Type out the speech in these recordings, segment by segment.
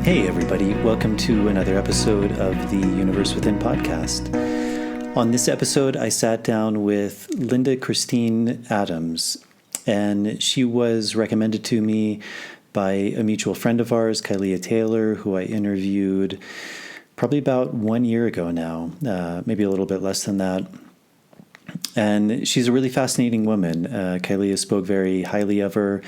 Hey everybody, welcome to another episode of the Universe Within podcast. On this episode, I sat down with Linda Christine Adams, and she was recommended to me by a mutual friend of ours, Kailea Taylor, who I interviewed probably about 1 year ago now, maybe a little bit less than that. And she's a really fascinating woman. Kailea spoke very highly of her,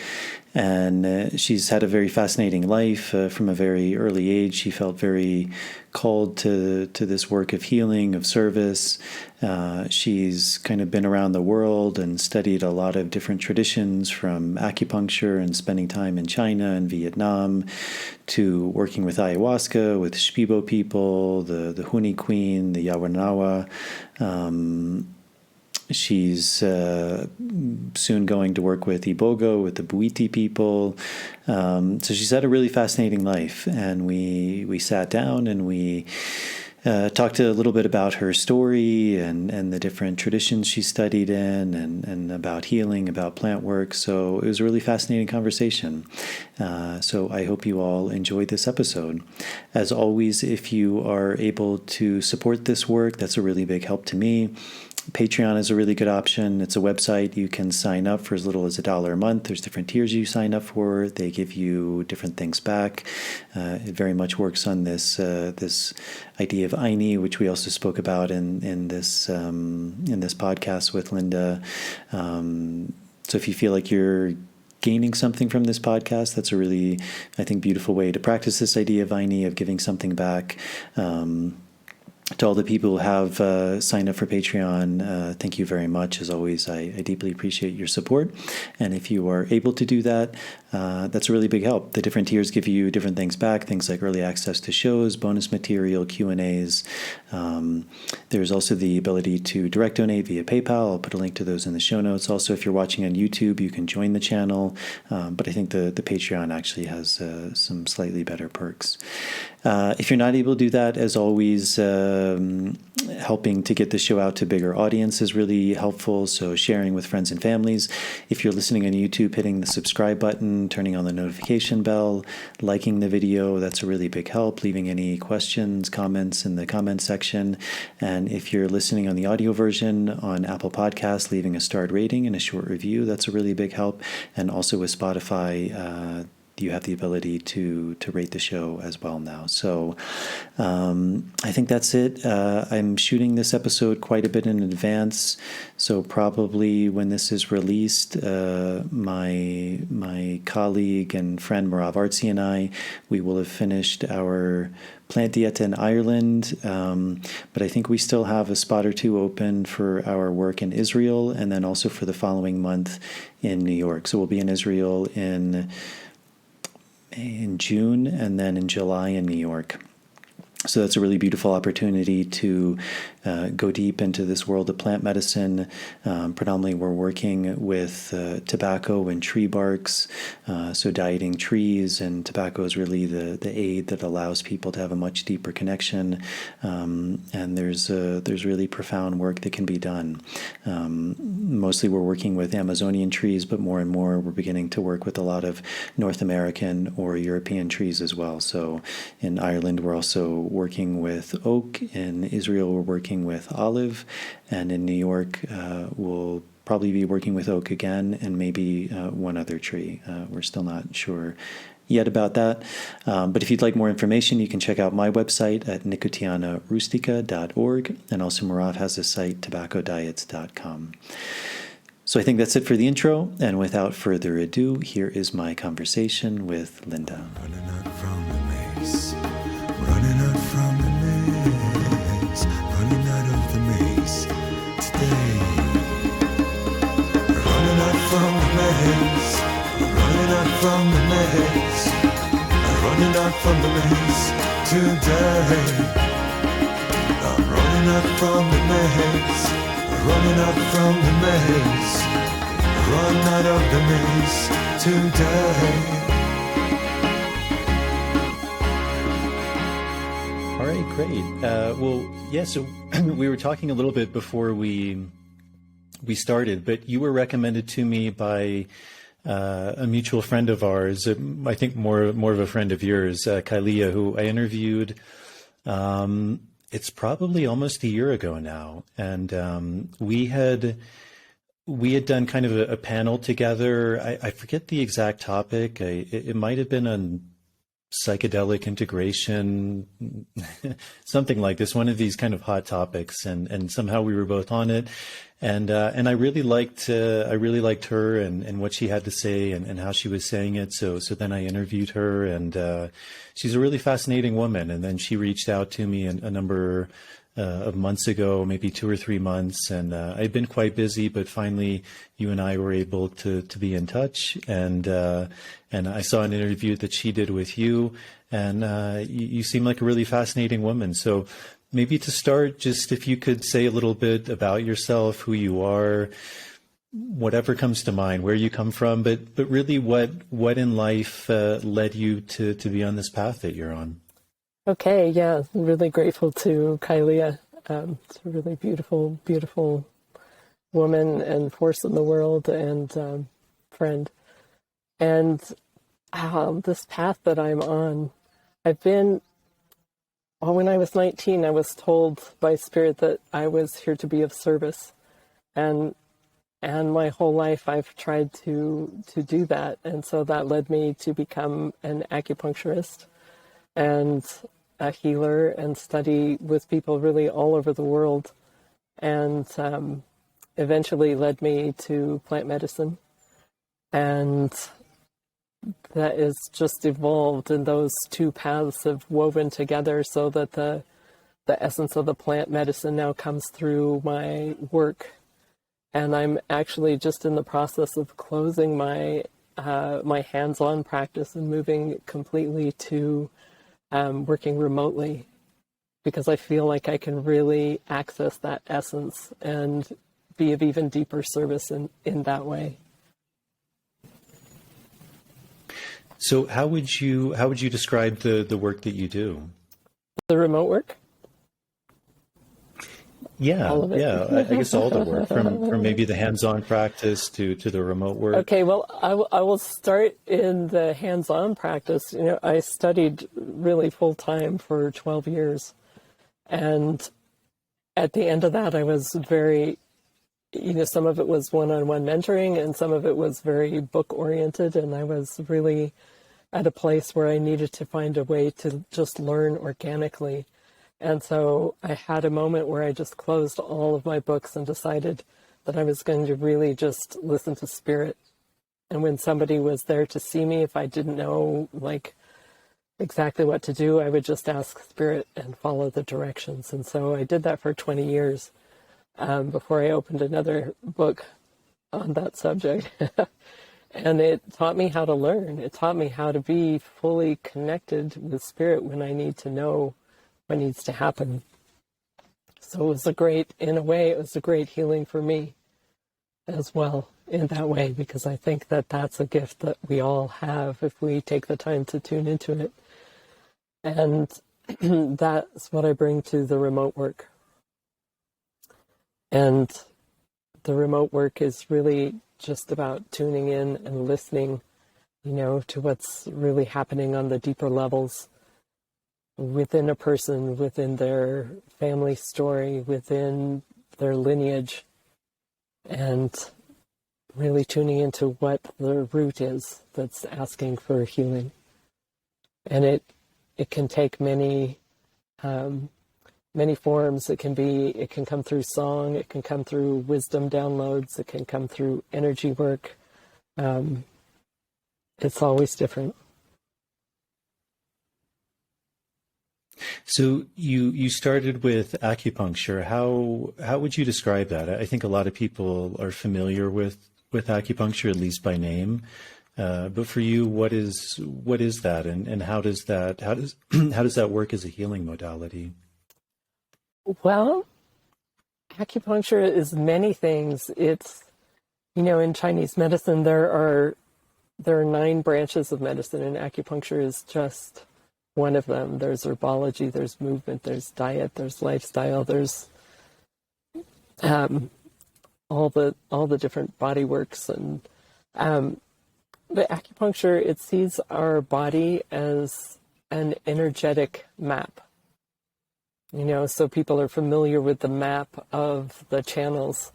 and she's had a very fascinating life. From a very early age, she felt very called to this work of healing, of service. She's kind of been around the world and studied a lot of different traditions, from acupuncture and spending time in China and Vietnam, to working with ayahuasca, with Shipibo people, the Huni Queen, the Yawanawa. She's soon going to work with Iboga, with the Buiti people. So she's had a really fascinating life. And we sat down and we talked a little bit about her story and the different traditions she studied in and about healing, about plant work. So it was a really fascinating conversation. So I hope you all enjoyed this episode. As always, if you are able to support this work, that's a really big help to me. Patreon is a really good option. It's a website. You can sign up for as little as $1 a month. There's different tiers you sign up for. They give you different things back. It very much works on this idea of Aini, which we also spoke about in this podcast with Linda. So if you feel like you're gaining something from this podcast, that's a really, I think, beautiful way to practice this idea of Aini, of giving something back. To all the people who have signed up for Patreon, thank you very much. As always, I deeply appreciate your support. And if you are able to do that, that's a really big help. The different tiers give you different things back, things like early access to shows, bonus material, Q&As. There's also the ability to direct donate via PayPal. I'll put a link to those in the show notes. Also, if you're watching on YouTube, you can join the channel. But I think the Patreon actually has some slightly better perks. If you're not able to do that, as always, helping to get the show out to bigger audience is really helpful. So sharing with friends and families. If you're listening on YouTube, hitting the subscribe button, turning on the notification bell, liking the video, that's a really big help. Leaving any questions, comments in the comment section. And if you're listening on the audio version on Apple Podcasts, leaving a starred rating and a short review, that's a really big help. And also with Spotify, you have the ability to rate the show as well now. So I think that's it. I'm shooting this episode quite a bit in advance, so probably when this is released, my colleague and friend Marav Artsy and we will have finished our plant dieta in Ireland, but I think we still have a spot or two open for our work in Israel, and then also for the following month in New York. So we'll be in Israel in June, and then in July in New York. So that's a really beautiful opportunity to go deep into this world of plant medicine. Predominantly, we're working with tobacco and tree barks, so dieting trees, and tobacco is really the aid that allows people to have a much deeper connection. And there's really profound work that can be done. Mostly, we're working with Amazonian trees, but more and more, we're beginning to work with a lot of North American or European trees as well. So in Ireland, we're also working with oak. In Israel, we're working with olive, and in New York, we'll probably be working with oak again, and maybe one other tree. We're still not sure yet about that. But if you'd like more information, you can check out my website at nicotianarustica.org, and also Marav has a site, tobaccodiets.com. So I think that's it for the intro, and without further ado, here is my conversation with Linda. Running out from the maze, running out from the maze, running out of the maze today. Running out from the maze, running out from the maze, running out from the maze today. I'm running out from the maze, running out from the maze, run out of the maze today. All right, great. So we were talking a little bit before we started, but you were recommended to me by a mutual friend of ours, I think more of a friend of yours, Kailia, who I interviewed. It's probably almost a year ago now, and we had done kind of a panel together. I forget the exact topic. It might have been on psychedelic integration, something like this, one of these kind of hot topics, and somehow we were both on it. And I really liked her and what she had to say and how she was saying it. So then I interviewed her, and she's a really fascinating woman. And then she reached out to me a number of months ago, maybe 2 or 3 months, and I'd been quite busy, but finally you and I were able to be in touch, and I saw an interview that she did with you, and you seem like a really fascinating woman. So maybe to start, just if you could say a little bit about yourself, who you are, whatever comes to mind, where you come from, but really what in life led you to be on this path that you're on. Okay, yeah, really grateful to Kailia. It's a really beautiful, beautiful woman and force in the world and friend. And this path that I'm on, when I was 19, I was told by Spirit that I was here to be of service. And my whole life I've tried to do that. And so that led me to become an acupuncturist and a healer and study with people really all over the world, and eventually led me to plant medicine. And that is just evolved, and those two paths have woven together so that the essence of the plant medicine now comes through my work. And I'm actually just in the process of closing my hands-on practice and moving completely to working remotely, because I feel like I can really access that essence and be of even deeper service in that way. So how would you describe the work that you do? The remote work? Yeah, I guess all the work, from maybe the hands-on practice to the remote work. Okay, well, I will start in the hands-on practice. You know, I studied really full-time for 12 years. And at the end of that, I was very, some of it was one-on-one mentoring and some of it was very book-oriented. And I was really at a place where I needed to find a way to just learn organically. And so I had a moment where I just closed all of my books and decided that I was going to really just listen to Spirit. And when somebody was there to see me, if I didn't know exactly what to do, I would just ask Spirit and follow the directions. And so I did that for 20 years before I opened another book on that subject. And it taught me how to learn. It taught me how to be fully connected with Spirit when I need to know what needs to happen. So it was in a way, it was a great healing for me as well in that way, because I think that that's a gift that we all have if we take the time to tune into it. And that's what I bring to the remote work. And the remote work is really just about tuning in and listening, to what's really happening on the deeper levels within a person, within their family story, within their lineage, and really tuning into what the root is that's asking for healing. And it can take many forms. It can come through song, it can come through wisdom downloads, it can come through energy work. It's always different. So you started with acupuncture. How would you describe that? I think a lot of people are familiar with acupuncture, at least by name. But for you, what is that, and how does that work as a healing modality? Well, acupuncture is many things. It's, in Chinese medicine, there are 9 branches of medicine, and acupuncture is just one of them. There's herbology, there's movement, there's diet, there's lifestyle, there's all the different body works, and the acupuncture, it sees our body as an energetic map. So people are familiar with the map of the channels,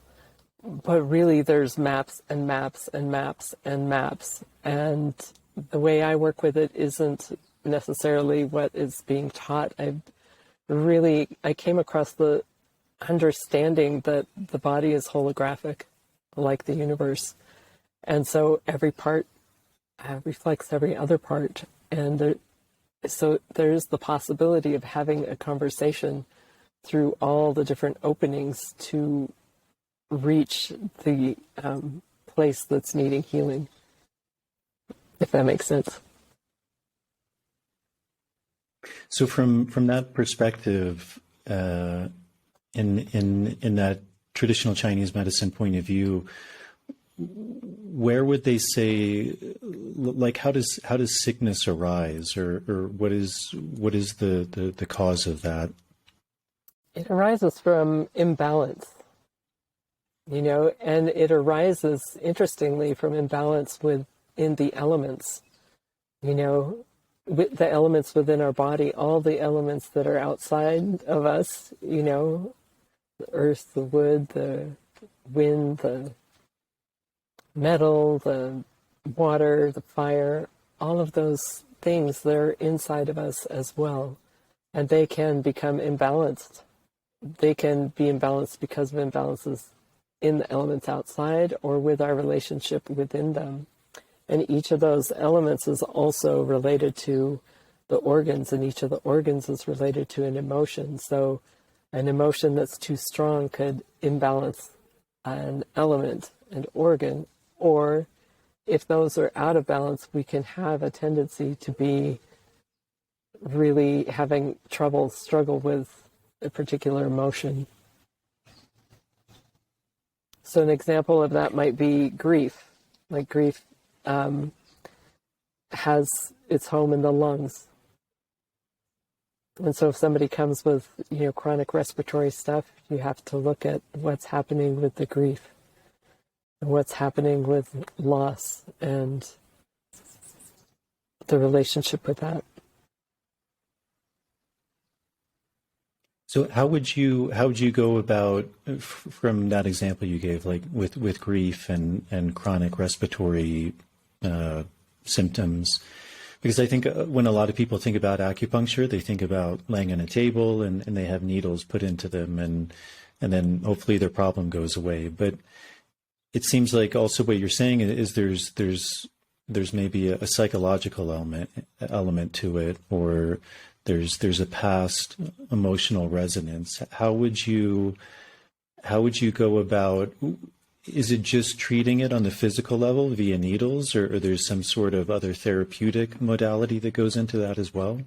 but really there's maps and maps and maps and maps. And the way I work with it isn't necessarily what is being taught. I came across the understanding that the body is holographic, like the universe. And so every part reflects every other part. And so there's the possibility of having a conversation through all the different openings to reach the place that's needing healing, if that makes sense. So from that perspective, in that traditional Chinese medicine point of view, where would they say, like, how does sickness arise, or what is the cause of that? It arises from imbalance, and it arises, interestingly, from imbalance in the elements, with the elements within our body, all the elements that are outside of us, the earth, the wood, the wind, the metal, the water, the fire, all of those things, they're inside of us as well. And they can become imbalanced. They can be imbalanced because of imbalances in the elements outside or with our relationship within them. And each of those elements is also related to the organs, and each of the organs is related to an emotion. So an emotion that's too strong could imbalance an element, an organ, or if those are out of balance, we can have a tendency to be really having struggle with a particular emotion. So an example of that might be grief. Like grief has its home in the lungs. And so if somebody comes with, chronic respiratory stuff, you have to look at what's happening with the grief and what's happening with loss and the relationship with that. So how would you go about, from that example you gave, like with grief and chronic respiratory symptoms? Because I think when a lot of people think about acupuncture, they think about laying on a table and they have needles put into them, and then hopefully their problem goes away. But it seems like also what you're saying is there's maybe a psychological element to it, or there's a past emotional resonance. How would you go about? Is it just treating it on the physical level via needles, or there's some sort of other therapeutic modality that goes into that as well?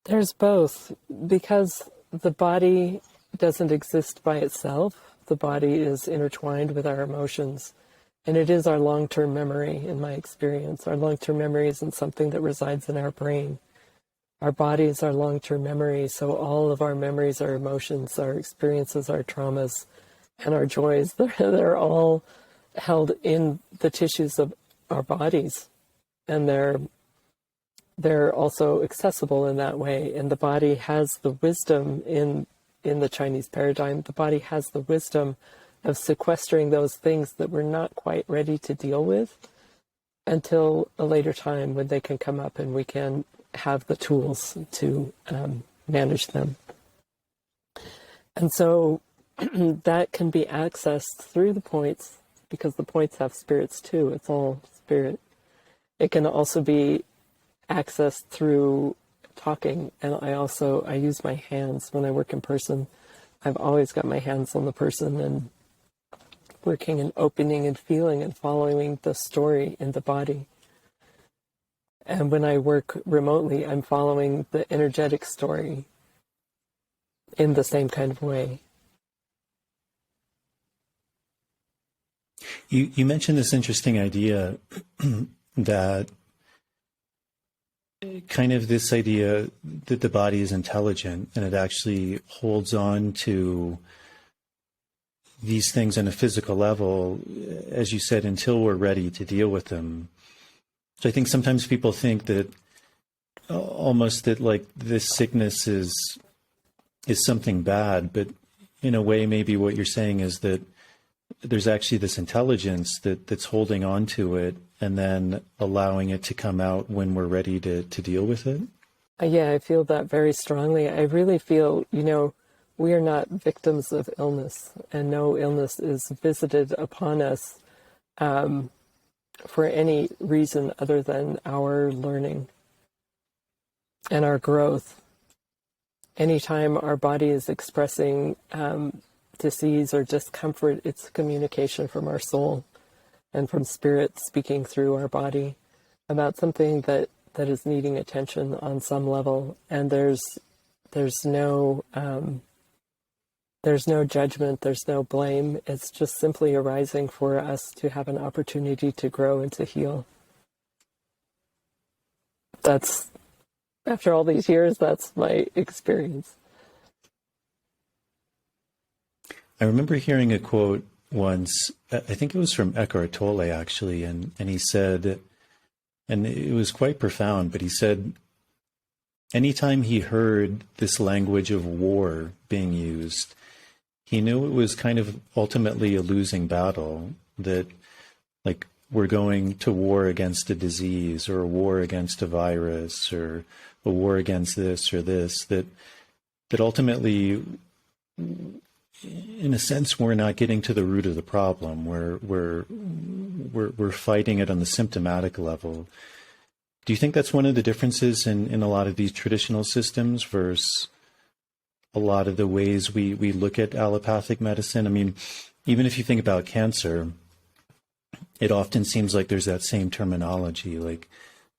There's both, because the body doesn't exist by itself. The body is intertwined with our emotions, and it is our long-term memory, in my experience. Our long-term memory isn't something that resides in our brain. Our body is our long-term memory, so all of our memories, our emotions, our experiences, our traumas, and our joys, they're all held in the tissues of our bodies, and they're also accessible in that way. And the body has the wisdom in the Chinese paradigm. The body has the wisdom of sequestering those things that we're not quite ready to deal with until a later time when they can come up and we can have the tools to manage them. And so that can be accessed through the points, because the points have spirits too. It's all spirit. It can also be accessed through talking, and I use my hands when I work in person. I've always got my hands on the person and working and opening and feeling and following the story in the body. And when I work remotely, I'm following the energetic story in the same kind of way. You mentioned this interesting idea that kind of this idea that the body is intelligent and it actually holds on to these things on a physical level, as you said, until we're ready to deal with them. So I think sometimes people think that almost that like this sickness is something bad, but in a way, maybe what you're saying is that there's actually this intelligence that's holding on to it and then allowing it to come out when we're ready to deal with it. Yeah, I feel that very strongly. I really feel, we are not victims of illness, and no illness is visited upon us for any reason other than our learning and our growth. Anytime our body is expressing disease or discomfort, it's communication from our soul and from spirit speaking through our body about something that is needing attention on some level. And there's no judgment, there's no blame. It's just simply arising for us to have an opportunity to grow and to heal. That's, after all these years, that's my experience. I remember hearing a quote once, I think it was from Eckhart Tolle actually, and he said, and it was quite profound, but he said, anytime he heard this language of war being used, he knew it was kind of ultimately a losing battle, that like we're going to war against a disease or a war against a virus or a war against this or this, that ultimately, in a sense, we're not getting to the root of the problem. We're fighting it on the symptomatic level. Do you think that's one of the differences in a lot of these traditional systems versus a lot of the ways we look at allopathic medicine? I mean, even if you think about cancer, it often seems like there's that same terminology, like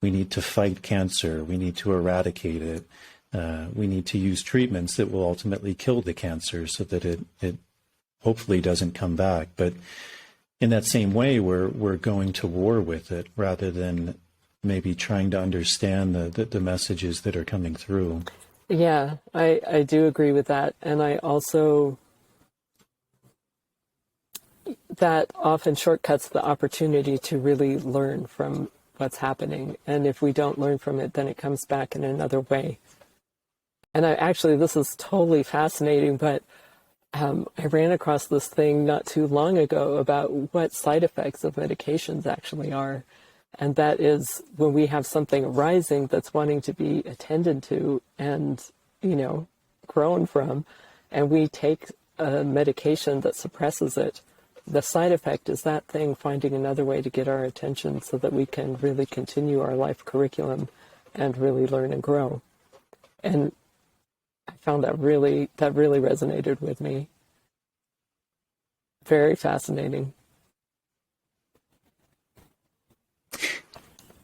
we need to fight cancer, we need to eradicate it. We need to use treatments that will ultimately kill the cancer so that it hopefully doesn't come back. But in that same way, we're going to war with it rather than maybe trying to understand the messages that are coming through. Yeah, I do agree with that. And I also, that often shortcuts the opportunity to really learn from what's happening. And if we don't learn from it, then it comes back in another way. And this is totally fascinating, but I ran across this thing not too long ago about what side effects of medications actually are. And that is when we have something arising that's wanting to be attended to and, grown from, and we take a medication that suppresses it, the side effect is that thing finding another way to get our attention so that we can really continue our life curriculum and really learn and grow. And I found that really resonated with me. Very fascinating.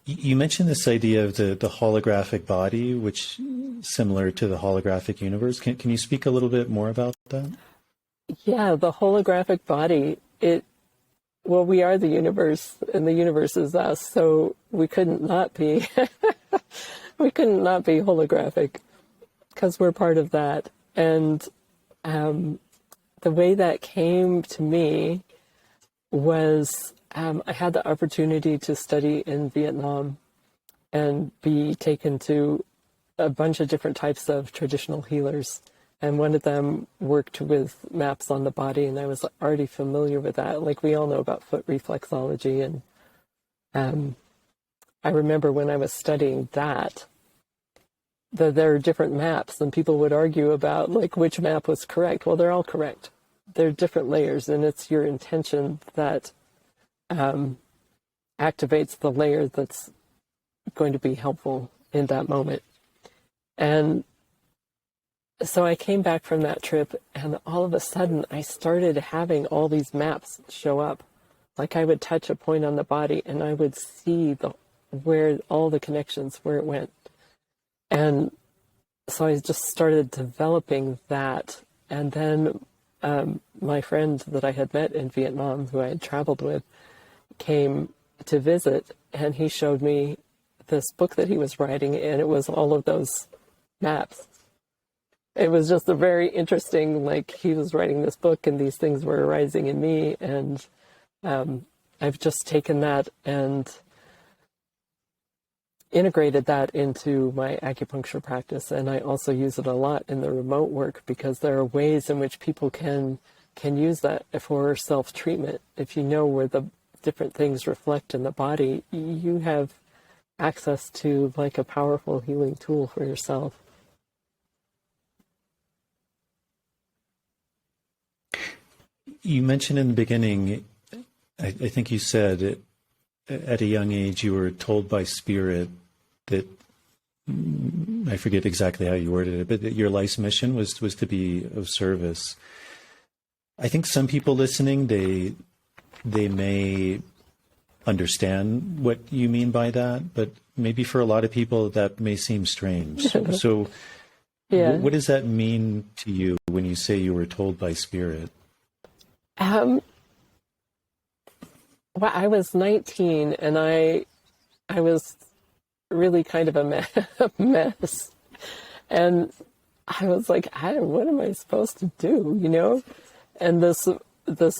You mentioned this idea of the holographic body, which is similar to the holographic universe. Can you speak a little bit more about that? Yeah, the holographic body, we are the universe and the universe is us, so we couldn't not be, holographic because we're part of that. And the way that came to me was I had the opportunity to study in Vietnam and be taken to a bunch of different types of traditional healers. And one of them worked with maps on the body, and I was already familiar with that. Like we all know about foot reflexology. And I remember when I was studying that there are different maps, and people would argue about like which map was correct. Well, they're all correct. They're different layers, and it's your intention that activates the layer that's going to be helpful in that moment. And so I came back from that trip, and all of a sudden I started having all these maps show up. Like I would touch a point on the body and I would see where all the connections, where it went. And so I just started developing that. And then my friend that I had met in Vietnam, who I had traveled with, came to visit, and he showed me this book that he was writing, and it was all of those maps. It was just a very interesting, like he was writing this book and these things were arising in me, and I've just taken that and integrated that into my acupuncture practice, and I also use it a lot in the remote work because there are ways in which people can use that for self-treatment. If you know where the different things reflect in the body, you have access to like a powerful healing tool for yourself. You mentioned in the beginning, I think you said at a young age you were told by spirit that, I forget exactly how you worded it, but that your life's mission was to be of service. I think some people listening, they may understand what you mean by that, but maybe for a lot of people that may seem strange. So Yeah. what does that mean to you when you say you were told by spirit? Well, I was 19 and I was really kind of a mess. And I was like, what am I supposed to do, you know? And this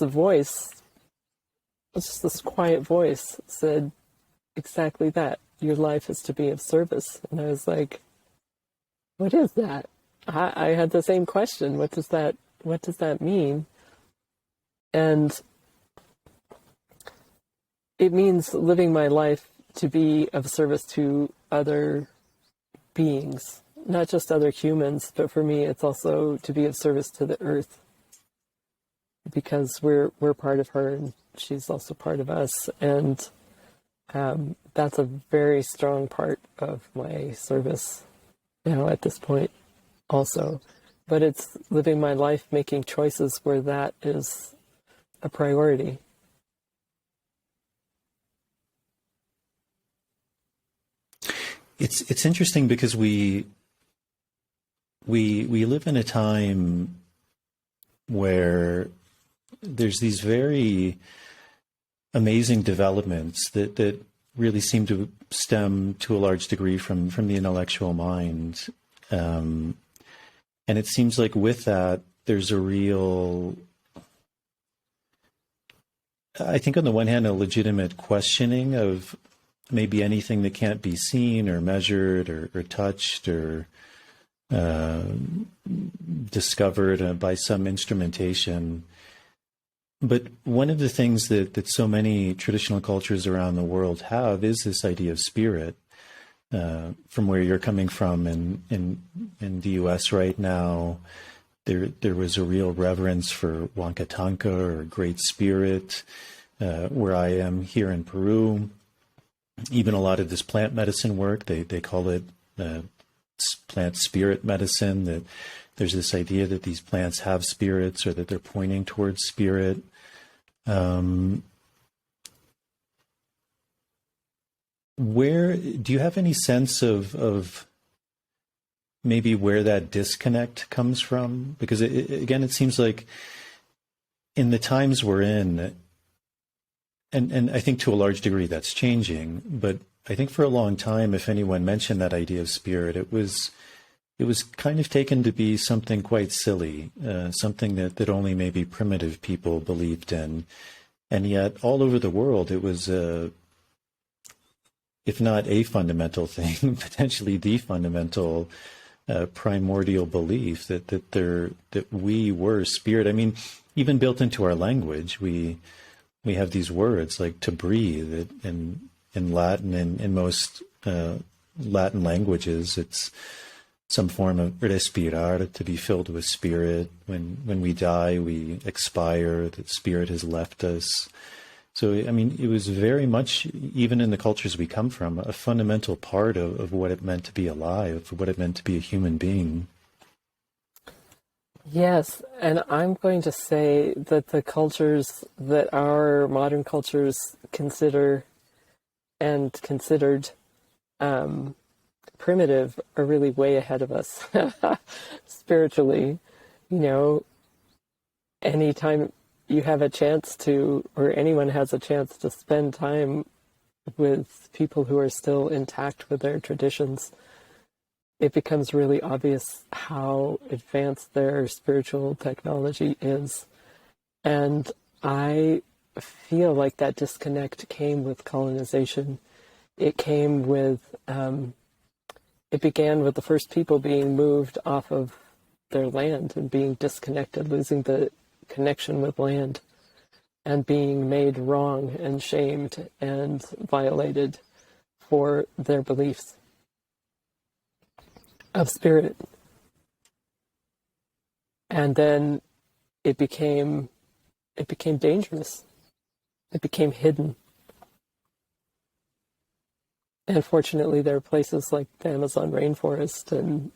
voice, just this quiet voice said exactly that. Your life is to be of service. And I was like, what is that? I had the same question. What does that mean? And it means living my life to be of service to other beings, not just other humans, but for me, it's also to be of service to the earth, because we're part of her and she's also part of us. And that's a very strong part of my service now at this point also. But it's living my life making choices where that is a priority. It's interesting because we live in a time where there's these very amazing developments that really seem to stem to a large degree from the intellectual mind. And it seems like with that, there's a real, I think on the one hand, a legitimate questioning of maybe anything that can't be seen or measured or touched or discovered by some instrumentation. But one of the things that so many traditional cultures around the world have is this idea of spirit. From where you're coming from in the U.S. right now, there was a real reverence for Wankatanka or Great Spirit. Where I am here in Peru, even a lot of this plant medicine work, they call it plant spirit medicine, that there's this idea that these plants have spirits or that they're pointing towards spirit. Where do you have any sense of maybe where that disconnect comes from? Because again, it seems like in the times we're in, and I think to a large degree that's changing, but I think for a long time, if anyone mentioned that idea of spirit, it was kind of taken to be something quite silly, something that only maybe primitive people believed in. And yet all over the world, it was, if not a fundamental thing, potentially the fundamental primordial belief that we were spirit. I mean, even built into our language, we have these words like to breathe. In Latin, in most Latin languages, it's some form of respirar, to be filled with spirit. When we die, we expire, that spirit has left us. So, I mean, it was very much, even in the cultures we come from, a fundamental part of what it meant to be alive, what it meant to be a human being. Yes, and I'm going to say that the cultures that our modern cultures consider and considered primitive are really way ahead of us spiritually. You know, anytime you have a chance to, or anyone has a chance to spend time with people who are still intact with their traditions, it becomes really obvious how advanced their spiritual technology is. And I feel like that disconnect came with colonization, it came with, it began with the first people being moved off of their land and being disconnected, losing the connection with land, and being made wrong and shamed and violated for their beliefs of spirit. And then it became dangerous. It became hidden. And fortunately, there are places like the Amazon rainforest and,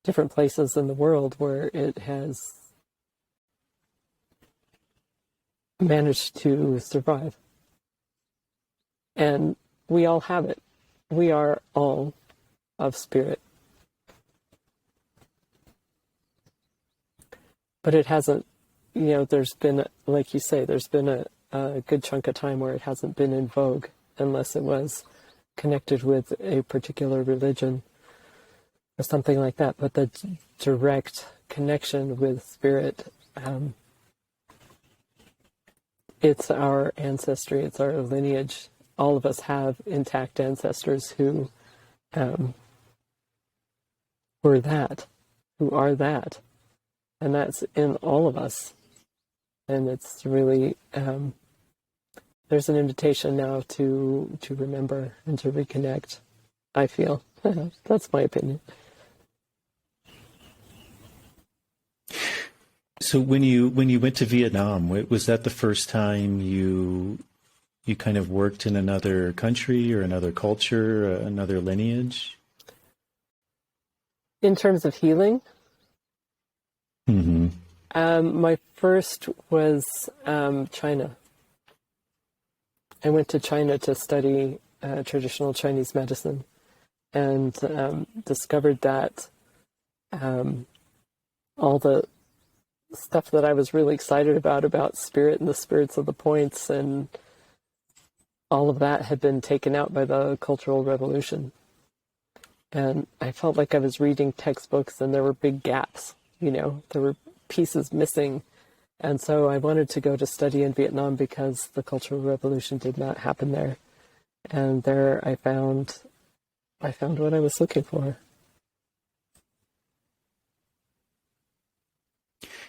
different places in the world where it has managed to survive. And we all have it. We are all of spirit. But it hasn't, there's been, like you say, there's been a good chunk of time where it hasn't been in vogue unless it was connected with a particular religion or something like that. But the direct connection with spirit, it's our ancestry, it's our lineage. All of us have intact ancestors who were that, who are that. And that's in all of us. And it's really, there's an invitation now to remember and to reconnect, I feel. That's my opinion. So when you went to Vietnam, was that the first time you kind of worked in another country or another culture, another lineage? In terms of healing? Mm-hmm. My first was China. I went to China to study traditional Chinese medicine and discovered that all the stuff that I was really excited about spirit and the spirits of the points and all of that had been taken out by the Cultural Revolution. And I felt like I was reading textbooks and there were big gaps, there were pieces missing. And so I wanted to go to study in Vietnam because the Cultural Revolution did not happen there. And there I found what I was looking for.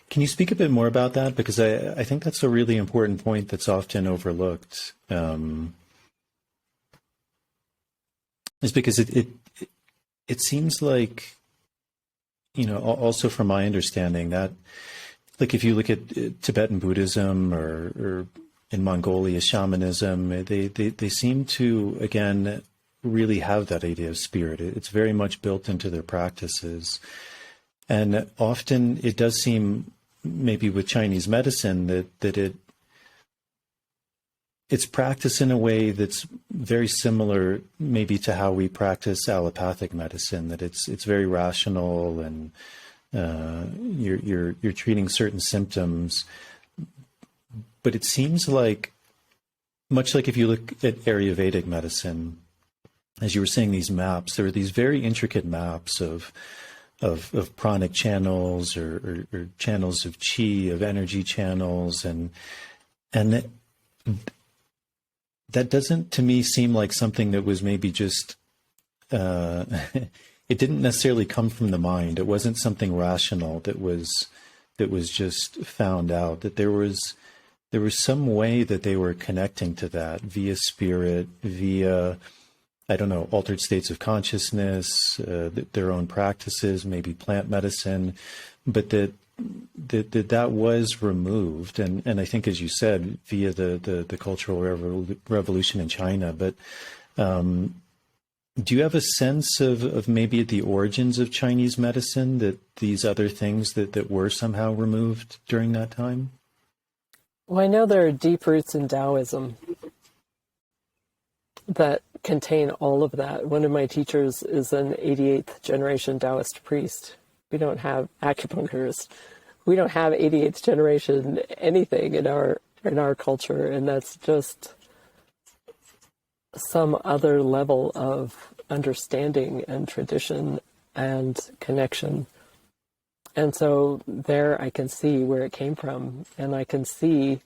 Can you speak a bit more about that? Because I think that's a really important point that's often overlooked. Is because it seems like, also from my understanding that, like if you look at Tibetan Buddhism or in Mongolia shamanism, they seem to, again, really have that idea of spirit. It's very much built into their practices. And often it does seem, maybe with Chinese medicine, that it's practiced in a way that's very similar maybe to how we practice allopathic medicine, that it's very rational and you're treating certain symptoms. But it seems like, much like if you look at Ayurvedic medicine, as you were saying, these maps, there are these very intricate maps of pranic channels or channels of chi, of energy channels, and that doesn't to me seem like something that was maybe just it didn't necessarily come from the mind. It wasn't something rational that was just found out, that there was some way that they were connecting to that via spirit, via, I don't know, altered states of consciousness, their own practices, maybe plant medicine, but that was removed. And I think, as you said, via the Cultural Revolution in China. But do you have a sense of maybe at the origins of Chinese medicine, that these other things that were somehow removed during that time? Well, I know there are deep roots in Taoism that contain all of that. One of my teachers is an 88th generation Taoist priest. We don't have acupuncturists. We don't have 88th generation anything in our culture, and that's just some other level of understanding and tradition and connection. And so there I can see where it came from, and I can see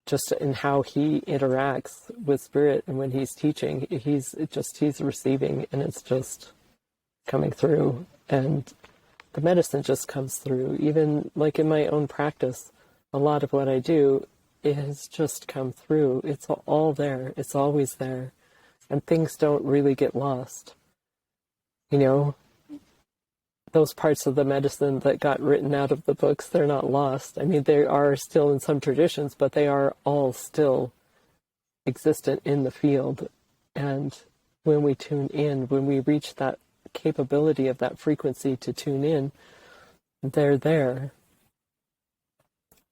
just in how he interacts with spirit, and when he's teaching, he's receiving, and it's just coming through, and the medicine just comes through. Even like in my own practice, a lot of what I do has just come through. It's all there. It's always there, and things don't really get lost. You know, those parts of the medicine that got written out of the books, they're not lost. I mean, they are still in some traditions, but they are all still existent in the field. And when we tune in, when we reach that capability of that frequency to tune in, they're there.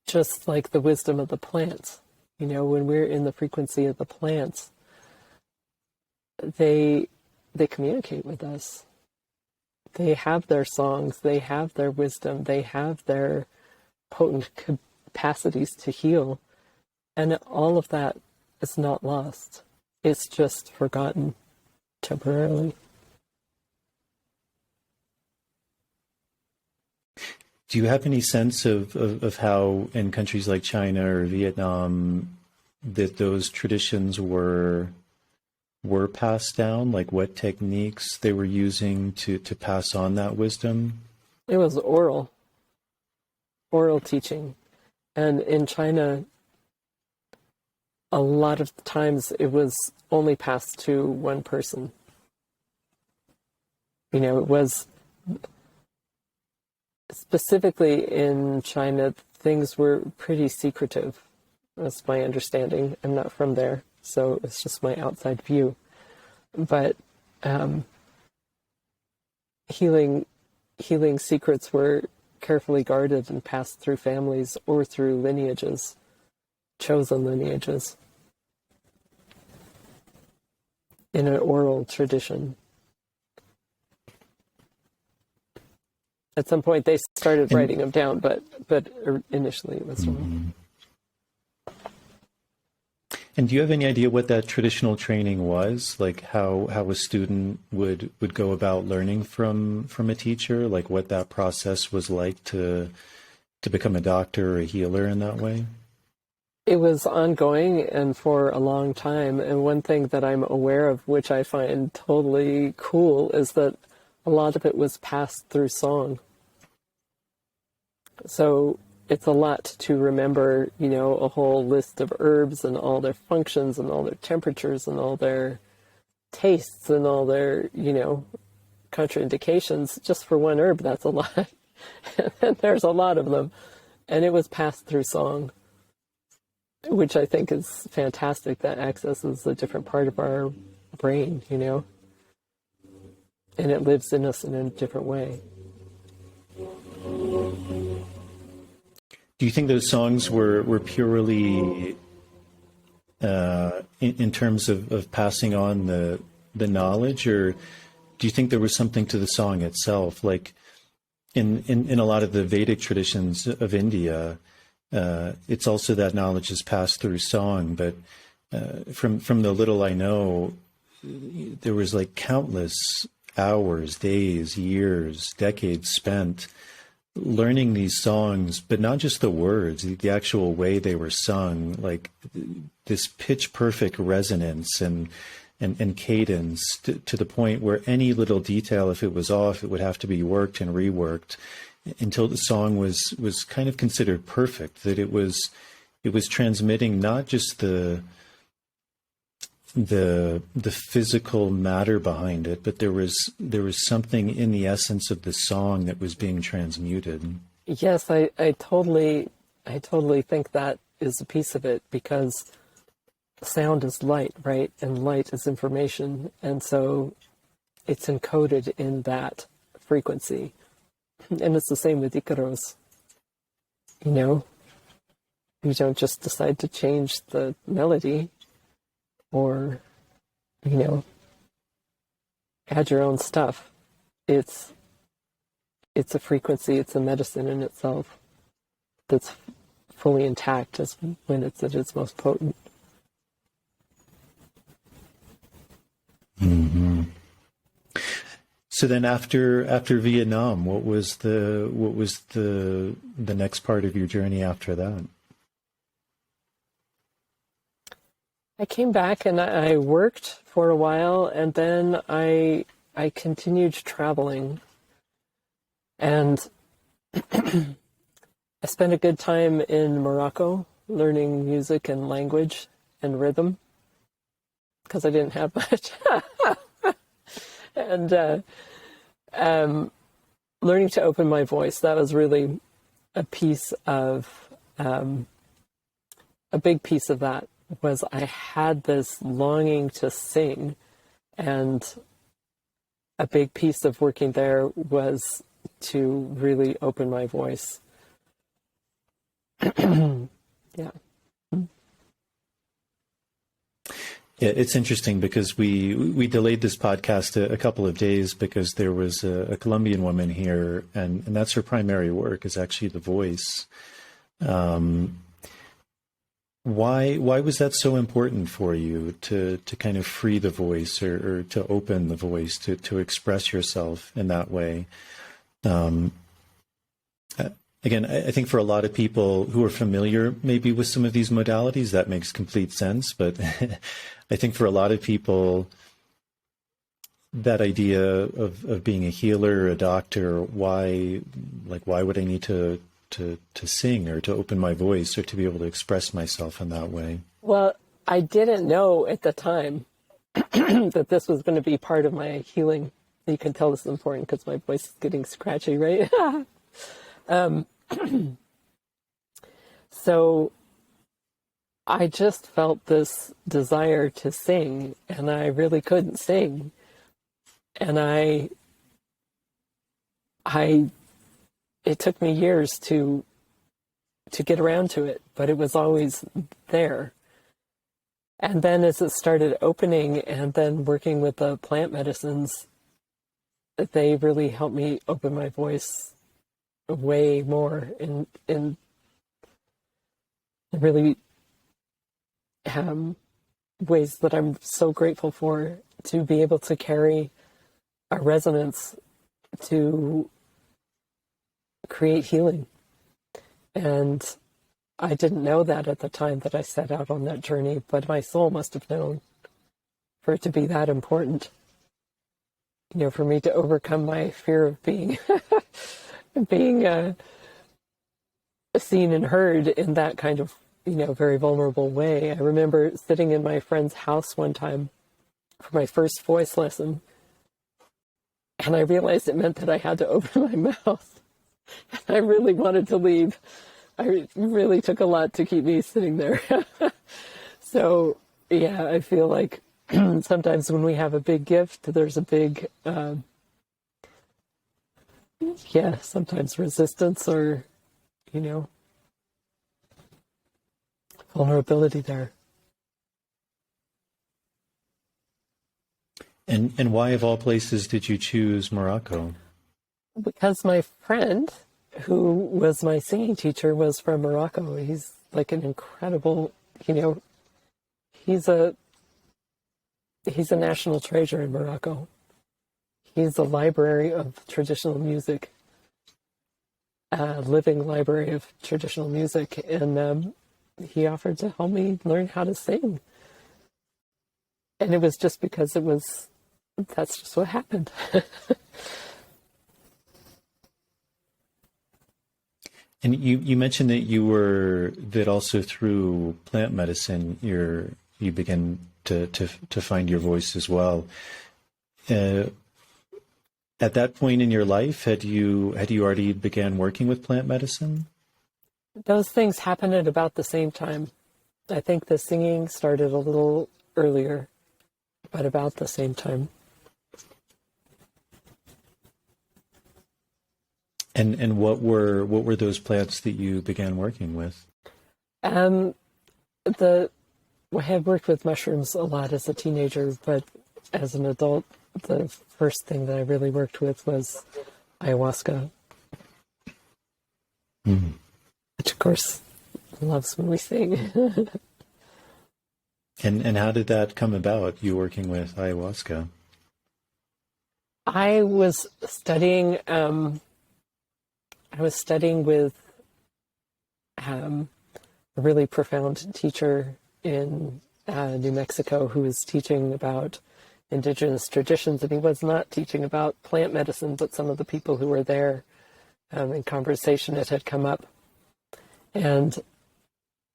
Just like the wisdom of the plants. You know, when we're in the frequency of the plants, they communicate with us. They have their songs, they have their wisdom, they have their potent capacities to heal. And all of that is not lost. It's just forgotten temporarily. Do you have any sense of how in countries like China or Vietnam that those traditions were passed down, like what techniques they were using to pass on that wisdom? It was oral teaching. And in China, a lot of times it was only passed to one person. You know, it was specifically in China, things were pretty secretive. That's my understanding. I'm not from there, so it's just my outside view. But healing secrets were carefully guarded and passed through families or through lineages, chosen lineages, in an oral tradition. At some point, they started writing them down, but initially it was oral. And do you have any idea what that traditional training was? Like how a student would go about learning from a teacher? Like what that process was like to become a doctor or a healer in that way? It was ongoing and for a long time. And one thing that I'm aware of, which I find totally cool, is that a lot of it was passed through song. So it's a lot to remember, you know, a whole list of herbs and all their functions and all their temperatures and all their tastes and all their, you know, contraindications. Just for one herb, that's a lot. And there's a lot of them. And it was passed through song, which I think is fantastic. That accesses a different part of our brain, you know, and it lives in us in a different way. Do you think those songs were purely in terms of passing on the knowledge, or do you think there was something to the song itself? Like in a lot of the Vedic traditions of India, it's also that knowledge is passed through song. But from the little I know, there was like countless hours, days, years, decades spent learning these songs, but not just the words, the actual way they were sung, like this pitch perfect resonance and cadence to the point where any little detail, if it was off, it would have to be worked and reworked until the song was kind of considered perfect, that it was transmitting not just the physical matter behind it, but there was something in the essence of the song that was being transmuted. Yes, I totally think that is a piece of it, because sound is light, right? And light is information. And so it's encoded in that frequency. And it's the same with Icaros. You know, you don't just decide to change the melody or, you know, add your own stuff. It's a frequency, it's a medicine in itself that's fully intact as when it's at its most potent. Mm-hmm. So then after Vietnam, what was the next part of your journey after that? I came back and I worked for a while, and then I continued traveling, and I spent a good time in Morocco learning music and language and rhythm because I didn't have much. And learning to open my voice, that was really a piece of, a big piece of that was I had this longing to sing, and a big piece of working there was to really open my voice. Yeah. Yeah, it's interesting because we delayed this podcast a couple of days because there was a Colombian woman here, and that's her primary work is actually the voice. Why was that so important for you to kind of free the voice or to open the voice to express yourself in that way? Again, I think for a lot of people who are familiar maybe with some of these modalities, that makes complete sense. But I think for a lot of people, that idea of being a healer, a doctor, why would I need to sing or to open my voice or to be able to express myself in that way? Well, I didn't know at the time that this was going to be part of my healing. You can tell this is important because my voice is getting scratchy, right? So I just felt this desire to sing, and I really couldn't sing. And it took me years to get around to it, but it was always there. And then as it started opening and then working with the plant medicines, they really helped me open my voice way more in really ways that I'm so grateful for, to be able to carry a resonance to create healing. And I didn't know that at the time that I set out on that journey, but my soul must have known for it to be that important. You know, for me to overcome my fear of being seen and heard in that kind of, very vulnerable way. I remember sitting in my friend's house one time for my first voice lesson, and I realized it meant that I had to open my mouth. I really wanted to leave. It really took a lot to keep me sitting there. So, yeah, I feel like sometimes when we have a big gift, there's a big, sometimes resistance or, vulnerability there. And why, of all places, did you choose Morocco? Because my friend, who was my singing teacher, was from Morocco. He's like an incredible, he's a national treasure in Morocco. He's a library of traditional music, a living library of traditional music, and he offered to help me learn how to sing. And it was just because that's just what happened. And you mentioned that also through plant medicine, you began to find your voice as well. At that point in your life, had you already began working with plant medicine? Those things happened at about the same time. I think the singing started a little earlier, but about the same time. And what were those plants that you began working with? I had worked with mushrooms a lot as a teenager, but as an adult, the first thing that I really worked with was ayahuasca, which of course loves when we sing. And how did that come about, you working with ayahuasca? I was studying with a really profound teacher in New Mexico, who was teaching about indigenous traditions, and he was not teaching about plant medicine, but some of the people who were there, in conversation, it had come up. And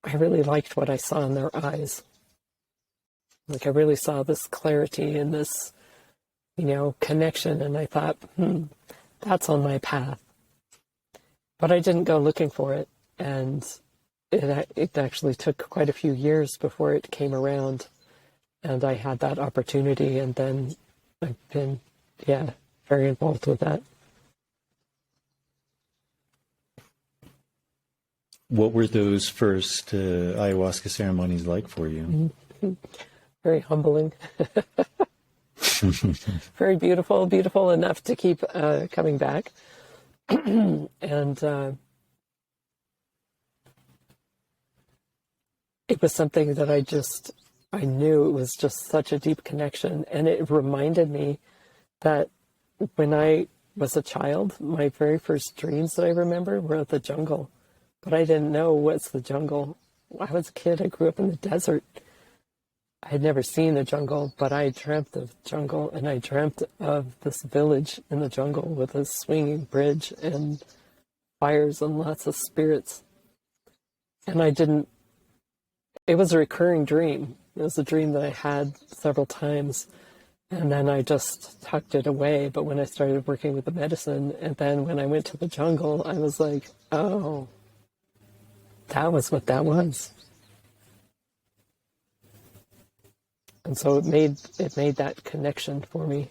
I really liked what I saw in their eyes. Like, I really saw this clarity and this, connection, and I thought, that's on my path. But I didn't go looking for it, and it actually took quite a few years before it came around, and I had that opportunity, and then I've been, very involved with that. What were those first ayahuasca ceremonies like for you? Very humbling. Very beautiful enough to keep coming back. And it was something that I knew it was just such a deep connection. And it reminded me that when I was a child, my very first dreams that I remember were of the jungle. But I didn't know what's the jungle. I was a kid, I grew up in the desert. I had never seen the jungle, but I dreamt of jungle, and I dreamt of this village in the jungle with a swinging bridge and fires and lots of spirits. And it was a recurring dream. It was a dream that I had several times, and then I just tucked it away. But when I started working with the medicine, and then when I went to the jungle, I was like, oh, that was what that was. And so it made that connection for me.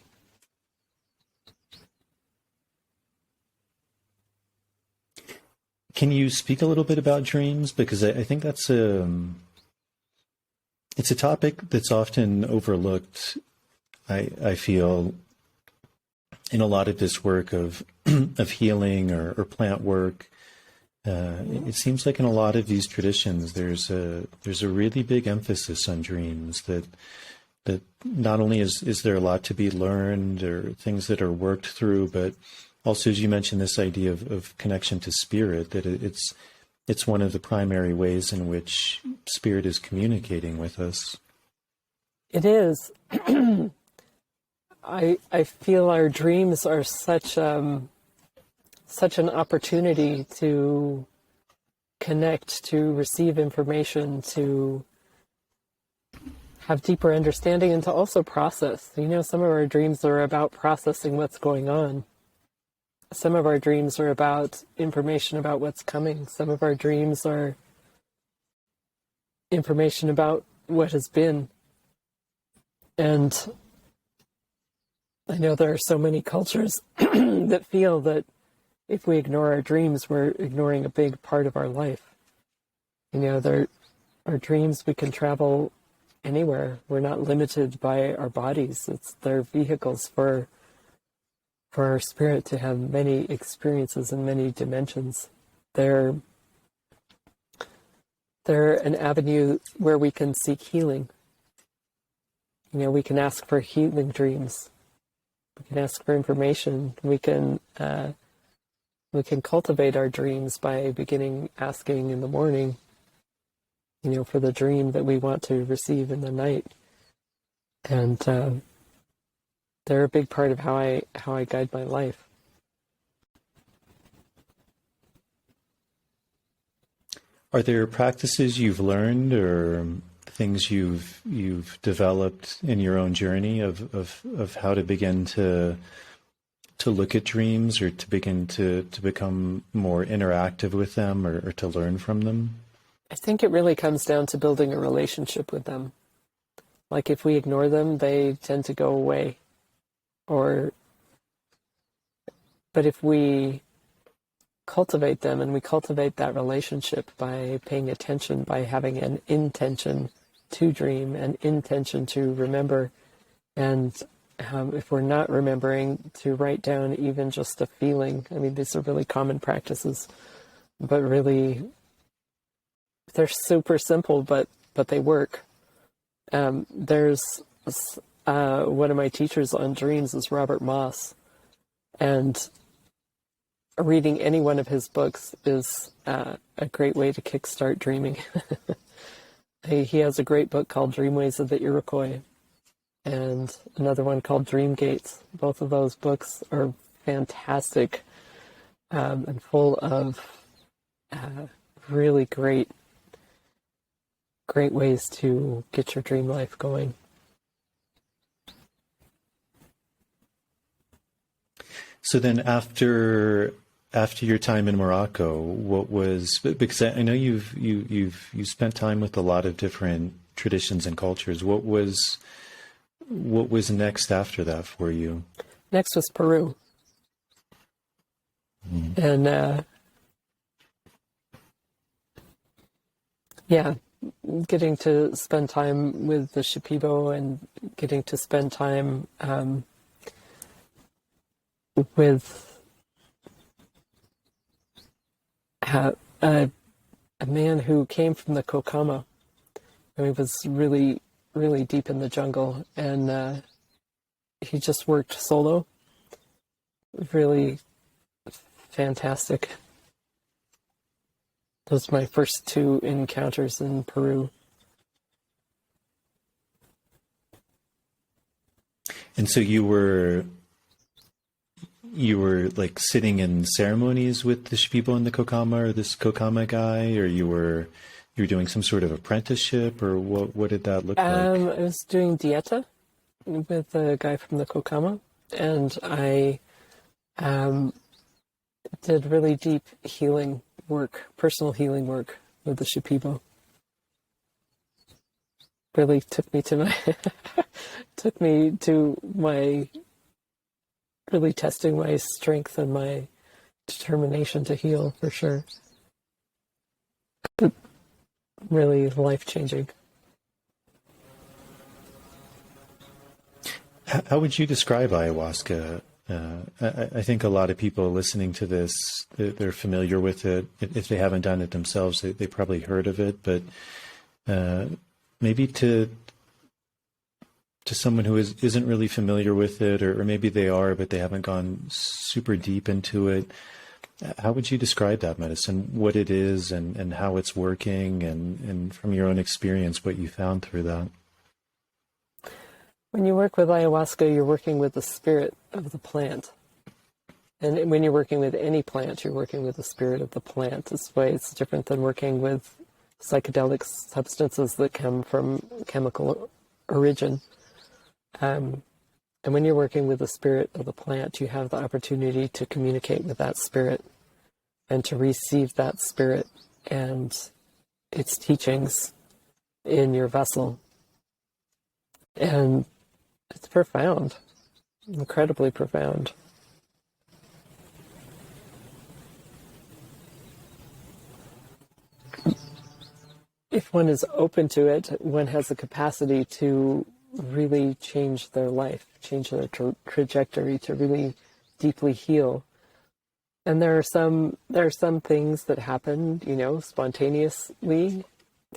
Can you speak a little bit about dreams? Because I think that's it's a topic that's often overlooked, I feel, in a lot of this work of of healing or plant work. It seems like in a lot of these traditions, there's a really big emphasis on dreams, that not only is there a lot to be learned or things that are worked through, but also, as you mentioned, this idea of connection to spirit, that it's one of the primary ways in which spirit is communicating with us. It is. I feel our dreams are such an opportunity to connect, to receive information, to have deeper understanding, and to also process. Some of our dreams are about processing what's going on. Some of our dreams are about information about what's coming. Some of our dreams are information about what has been. And I know there are so many cultures that feel that if we ignore our dreams, we're ignoring a big part of our life. Our dreams, we can travel anywhere. We're not limited by our bodies. They're vehicles for our spirit to have many experiences in many dimensions. They're an avenue where we can seek healing. We can ask for healing dreams. We can ask for information. We can cultivate our dreams by beginning asking in the morning, for the dream that we want to receive in the night. And they're a big part of how I guide my life. Are there practices you've learned or things you've developed in your own journey of how to begin to look at dreams, or to begin to become more interactive with them, or to learn from them? I think it really comes down to building a relationship with them. Like, if we ignore them, they tend to go away. But if we cultivate them, and we cultivate that relationship by paying attention, by having an intention to dream, an intention to remember, and if we're not remembering, to write down even just a feeling. I mean, these are really common practices, but really they're super simple, but they work. There's one of my teachers on dreams is Robert Moss, and reading any one of his books is a great way to kickstart dreaming. He has a great book called Dreamways of the Iroquois and another one called Dream Gates. Both of those books are fantastic and full of really great ways to get your dream life going. So then after your time in Morocco, what was, because I know you've spent time with a lot of different traditions and cultures. What was next after that for you? Next was Peru. And yeah, getting to spend time with the Shipibo and getting to spend time with a man who came from the Kokama. And he was really, really deep in the jungle, and he just worked solo. Really fantastic. Those were my first two encounters in Peru. And so you were like sitting in ceremonies with the Shipibo and the Kokama, or this Kokama guy, or you were doing some sort of apprenticeship, or what did that look like? I was doing dieta with a guy from the Kokama, and I did really deep healing work, personal healing work with the Shipibo. Really took me to my really testing my strength and my determination to heal, for sure. But really life-changing. How would you describe ayahuasca? I think a lot of people listening to this, they're familiar with it. If they haven't done it themselves, they probably heard of it. But maybe to someone who isn't really familiar with it, or maybe they are, but they haven't gone super deep into it, how would you describe that medicine, what it is and how it's working, and from your own experience, what you found through that? When you work with ayahuasca, you're working with the spirit of the plant. And when you're working with any plant, you're working with the spirit of the plant. This way it's different than working with psychedelic substances that come from chemical origin. And when you're working with the spirit of the plant, you have the opportunity to communicate with that spirit and to receive that spirit and its teachings in your vessel. And it's profound, incredibly profound. If one is open to it, one has the capacity to really change their life, change their trajectory, to really deeply heal. And there are some things that happen, spontaneously,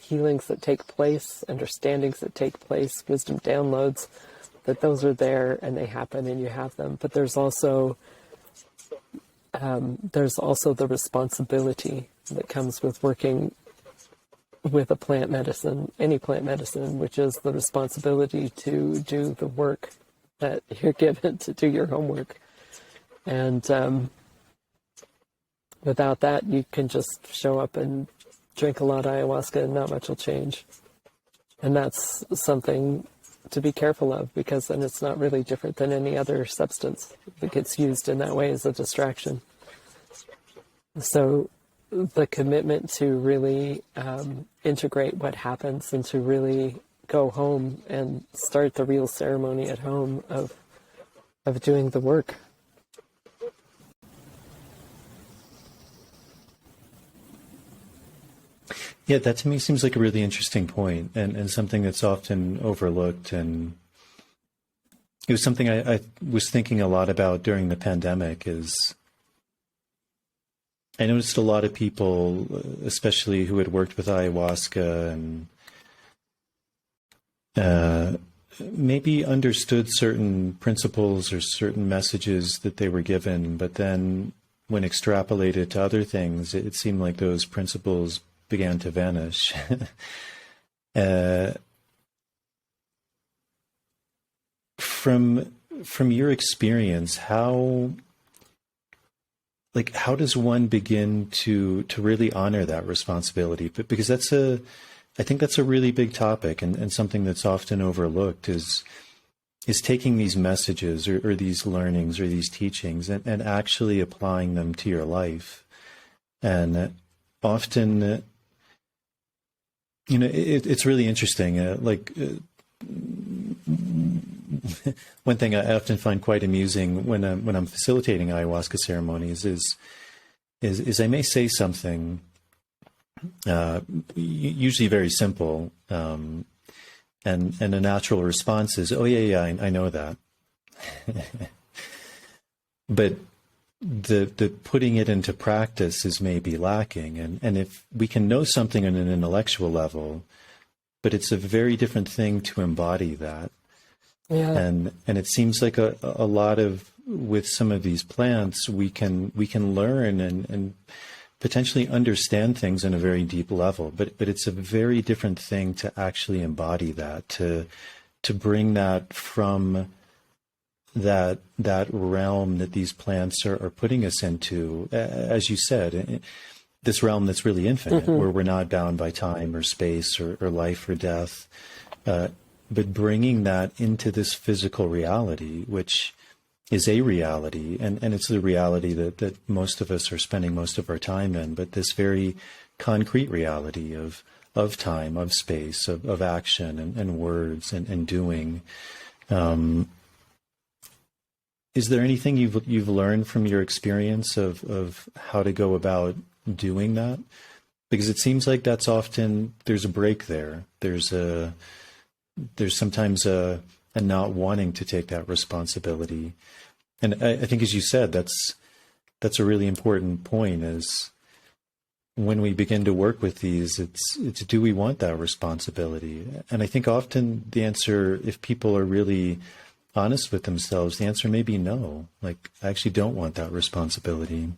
healings that take place, understandings that take place, wisdom downloads, that those are there and they happen and you have them. But there's also the responsibility that comes with working with a plant medicine, any plant medicine, which is the responsibility to do the work that you're given, to do your homework. And without that, you can just show up and drink a lot of ayahuasca and not much will change. And that's something to be careful of, because then it's not really different than any other substance that gets used in that way as a distraction. So the commitment to really integrate what happens and to really go home and start the real ceremony at home of doing the work. Yeah, that to me seems like a really interesting point, and something that's often overlooked. And it was something I was thinking a lot about during the pandemic. Is I noticed a lot of people, especially who had worked with ayahuasca and maybe understood certain principles or certain messages that they were given, but then when extrapolated to other things, it seemed like those principles began to vanish. Uh, from your experience, how does one begin to really honor that responsibility? But because I think that's a really big topic, and something that's often overlooked is taking these messages or these learnings or these teachings and actually applying them to your life. And often, it's really interesting. One thing I often find quite amusing when I'm facilitating ayahuasca ceremonies is I may say something usually very simple, and a natural response is, "Oh yeah, I know that," but the putting it into practice is maybe lacking, and if we can know something on an intellectual level, but it's a very different thing to embody that. Yeah. And it seems like a lot of, with some of these plants, we can learn and potentially understand things on a very deep level, but it's a very different thing to actually embody that, to bring that from that realm that these plants are putting us into, as you said, this realm that's really infinite, where we're not bound by time or space or life or death, but bringing that into this physical reality, which is a reality, and it's the reality that most of us are spending most of our time in, but this very concrete reality of time, of space, of action and words and doing. Is there anything you've learned from your experience of how to go about doing that? Because it seems like that's often, there's a break there. There's sometimes a not wanting to take that responsibility. And I think, as you said, that's a really important point, is when we begin to work with these, it's do we want that responsibility? And I think often the answer, if people are really honest with themselves, the answer may be no. Like, I actually don't want that responsibility.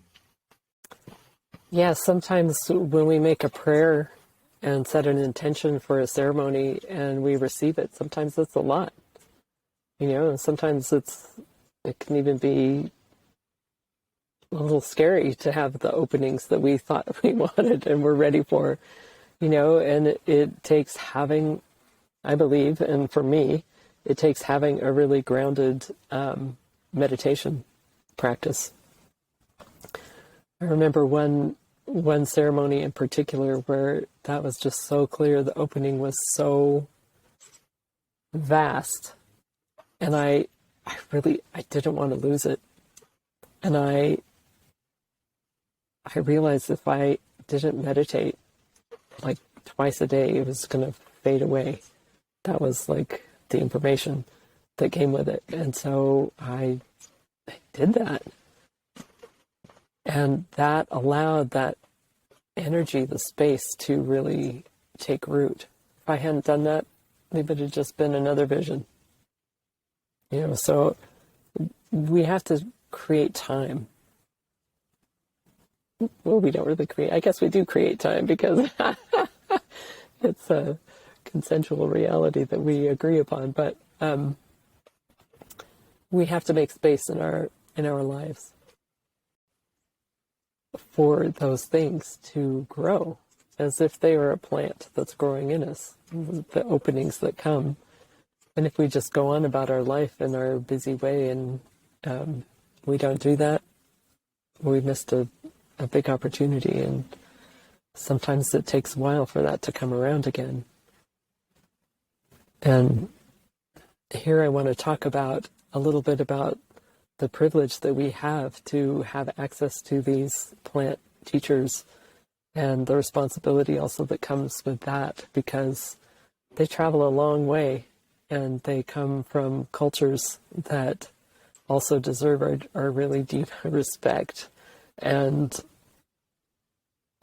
Yeah, sometimes when we make a prayer and set an intention for a ceremony and we receive it, sometimes it's a lot. Sometimes it can even be a little scary to have the openings that we thought we wanted and we're ready for, and it takes having, I believe, and for me, it takes having a really grounded meditation practice. I remember one ceremony in particular where that was just so clear. The opening was so vast, and I didn't want to lose it. And I realized if I didn't meditate like twice a day, it was going to fade away. That was like the information that came with it. And so I did that. And that allowed that energy, the space, to really take root. If I hadn't done that, maybe it had just been another vision. So we have to create time. Well, we don't really create. I guess we do create time because it's a consensual reality that we agree upon. But we have to make space in our lives for those things to grow, as if they are a plant that's growing in us, the openings that come. And if we just go on about our life in our busy way and we don't do that, we missed a big opportunity. And sometimes it takes a while for that to come around again. And here I want to talk about a little bit about the privilege that we have to have access to these plant teachers, and the responsibility also that comes with that, because they travel a long way and they come from cultures that also deserve our really deep respect. And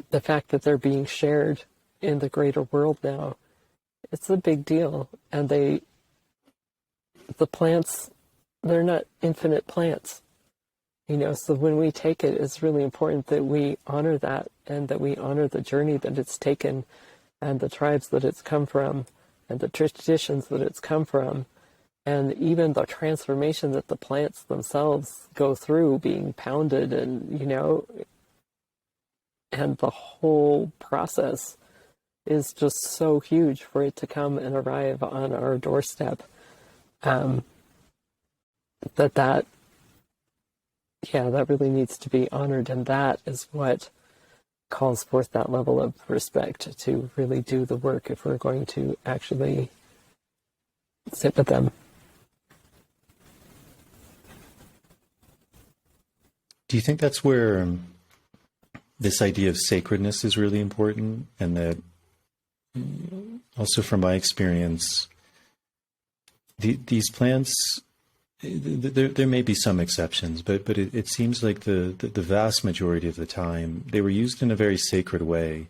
the fact that they're being shared in the greater world now, it's a big deal. And the plants, they're not infinite plants, so when we take it, it's really important that we honor that, and that we honor the journey that it's taken and the tribes that it's come from and the traditions that it's come from, and even the transformation that the plants themselves go through being pounded, and and the whole process is just so huge for it to come and arrive on our doorstep. That really needs to be honored, and that is what calls forth that level of respect to really do the work if we're going to actually sit with them. Do you think that's where this idea of sacredness is really important? And that also from my experience, these plants, there may be some exceptions, but it seems like the vast majority of the time, they were used in a very sacred way.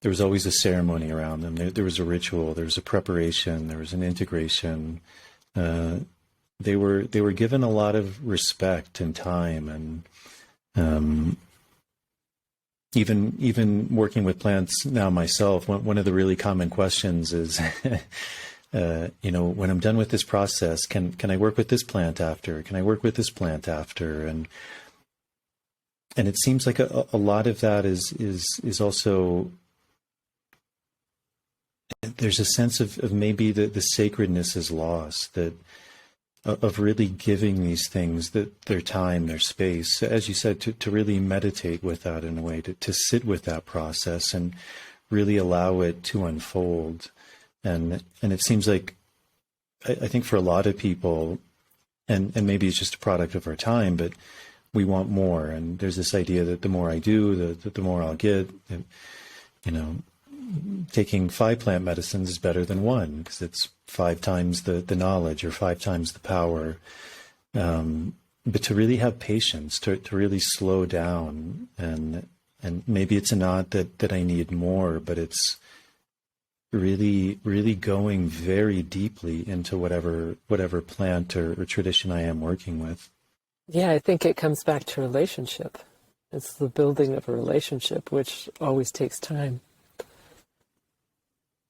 There was always a ceremony around them. There was a ritual, there was a preparation, there was an integration. They were given a lot of respect and time, and even working with plants now myself, one of the really common questions is, when I'm done with this process, can I work with this plant after? Can I work with this plant after? And it seems like a lot of that is also, there's a sense of maybe the sacredness is lost, that of really giving these things their time, their space, as you said, to really meditate with that in a way, to sit with that process and really allow it to unfold. And it seems like, I think for a lot of people, and maybe it's just a product of our time, but we want more. And there's this idea that the more I do, the more I'll get. Taking 5 plant medicines is better than 1 because it's 5 times the knowledge or 5 times the power. But to really have patience, to really slow down, and maybe it's not that I need more, but it's really, really going very deeply into whatever plant or tradition I am working with. Yeah, I think it comes back to relationship. It's the building of a relationship, which always takes time.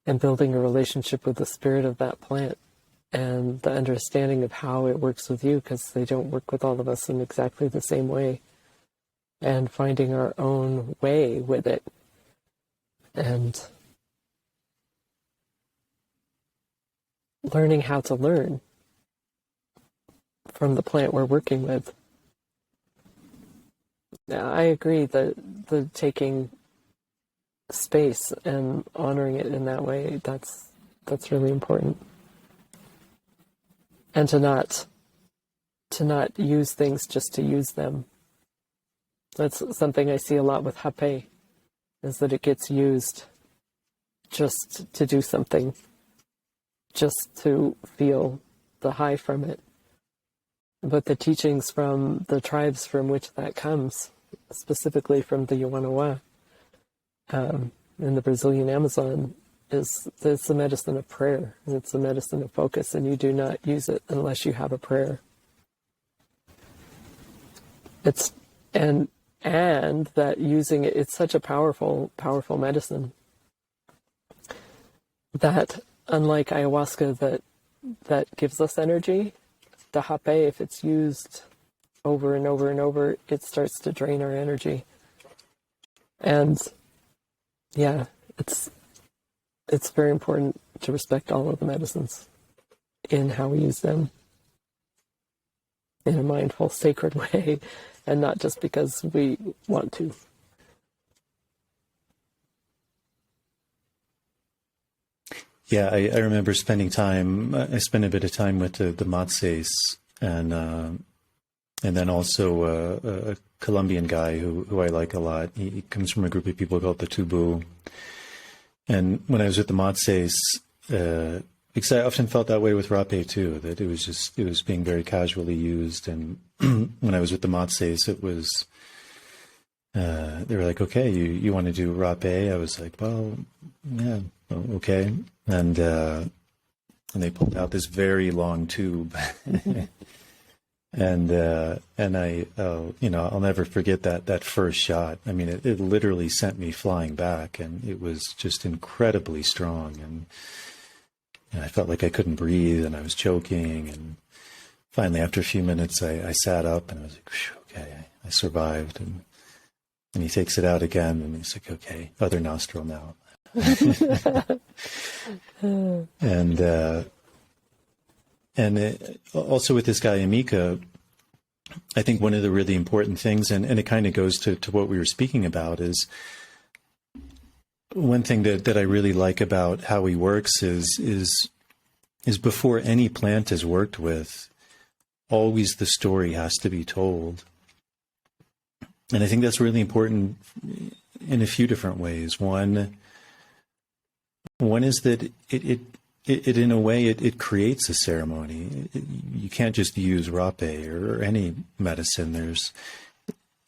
And building a relationship with the spirit of that plant and the understanding of how it works with you, because they don't work with all of us in exactly the same way, and finding our own way with it. And learning how to learn from the plant we're working with. Now, I agree that the taking space and honoring it in that way, that's really important. And to not use things just to use them. That's something I see a lot with hape, is that it gets used just to do something, just to feel the high from it. But the teachings from the tribes from which that comes, specifically from the Yawanawa, in the Brazilian Amazon, it's a medicine of prayer, and it's a medicine of focus, and you do not use it unless you have a prayer. And that using it, it's such a powerful medicine that, unlike ayahuasca that gives us energy, the hape, if it's used over and over and over, it starts to drain our energy. And yeah, it's very important to respect all of the medicines in how we use them in a mindful, sacred way, and not just because we want to. Yeah, I remember spending time. I spent a bit of time with the Matses, and then also a Colombian guy who I like a lot. He comes from a group of people called the Tubu. And when I was with the Matses, because I often felt that way with rape too, that it was being very casually used. And when I was with the Matses, it was, they were like, okay, you want to do rape? I was like, well, yeah, okay. And they pulled out this very long tube. And I, I'll never forget that first shot. I mean, it literally sent me flying back, and it was just incredibly strong. And I felt like I couldn't breathe, and I was choking. And finally, after a few minutes, I sat up, and I was like, okay, I survived. And he takes it out again, and he's like, okay, other nostril now. Also with this guy, Amika, I think one of the really important things, and it kind of goes to what we were speaking about, is one thing that I really like about how he works is before any plant is worked with, always the story has to be told. And I think that's really important in a few different ways. One is that it in a way, it creates a ceremony. You can't just use rape or any medicine.